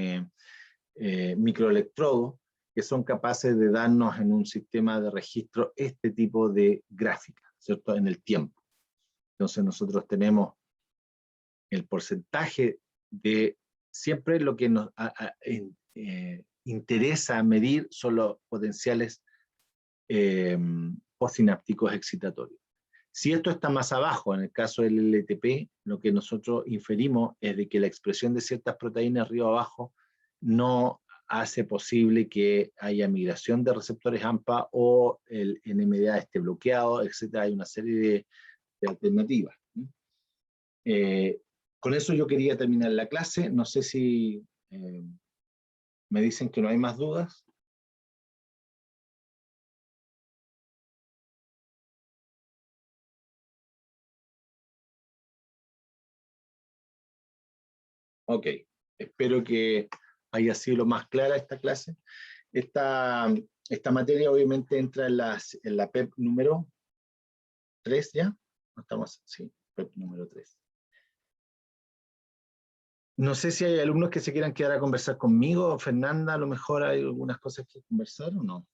microelectrodos, que son capaces de darnos en un sistema de registro este tipo de gráfica, ¿cierto? En el tiempo. Entonces nosotros tenemos el porcentaje de, siempre lo que nos interesa medir son los potenciales postsinápticos excitatorios. Si esto está más abajo, en el caso del LTP, lo que nosotros inferimos es de que la expresión de ciertas proteínas arriba abajo no hace posible que haya migración de receptores AMPA o el NMDA esté bloqueado, etc. Hay una serie de alternativas. Con eso yo quería terminar la clase. No sé si me dicen que no hay más dudas. Ok, espero que haya sido lo más clara esta clase. Esta materia obviamente entra en la PEP número 3 ya. ¿No estamos? Sí, PEP número 3. No sé si hay alumnos que se quieran quedar a conversar conmigo. Fernanda, a lo mejor hay algunas cosas que conversar o no.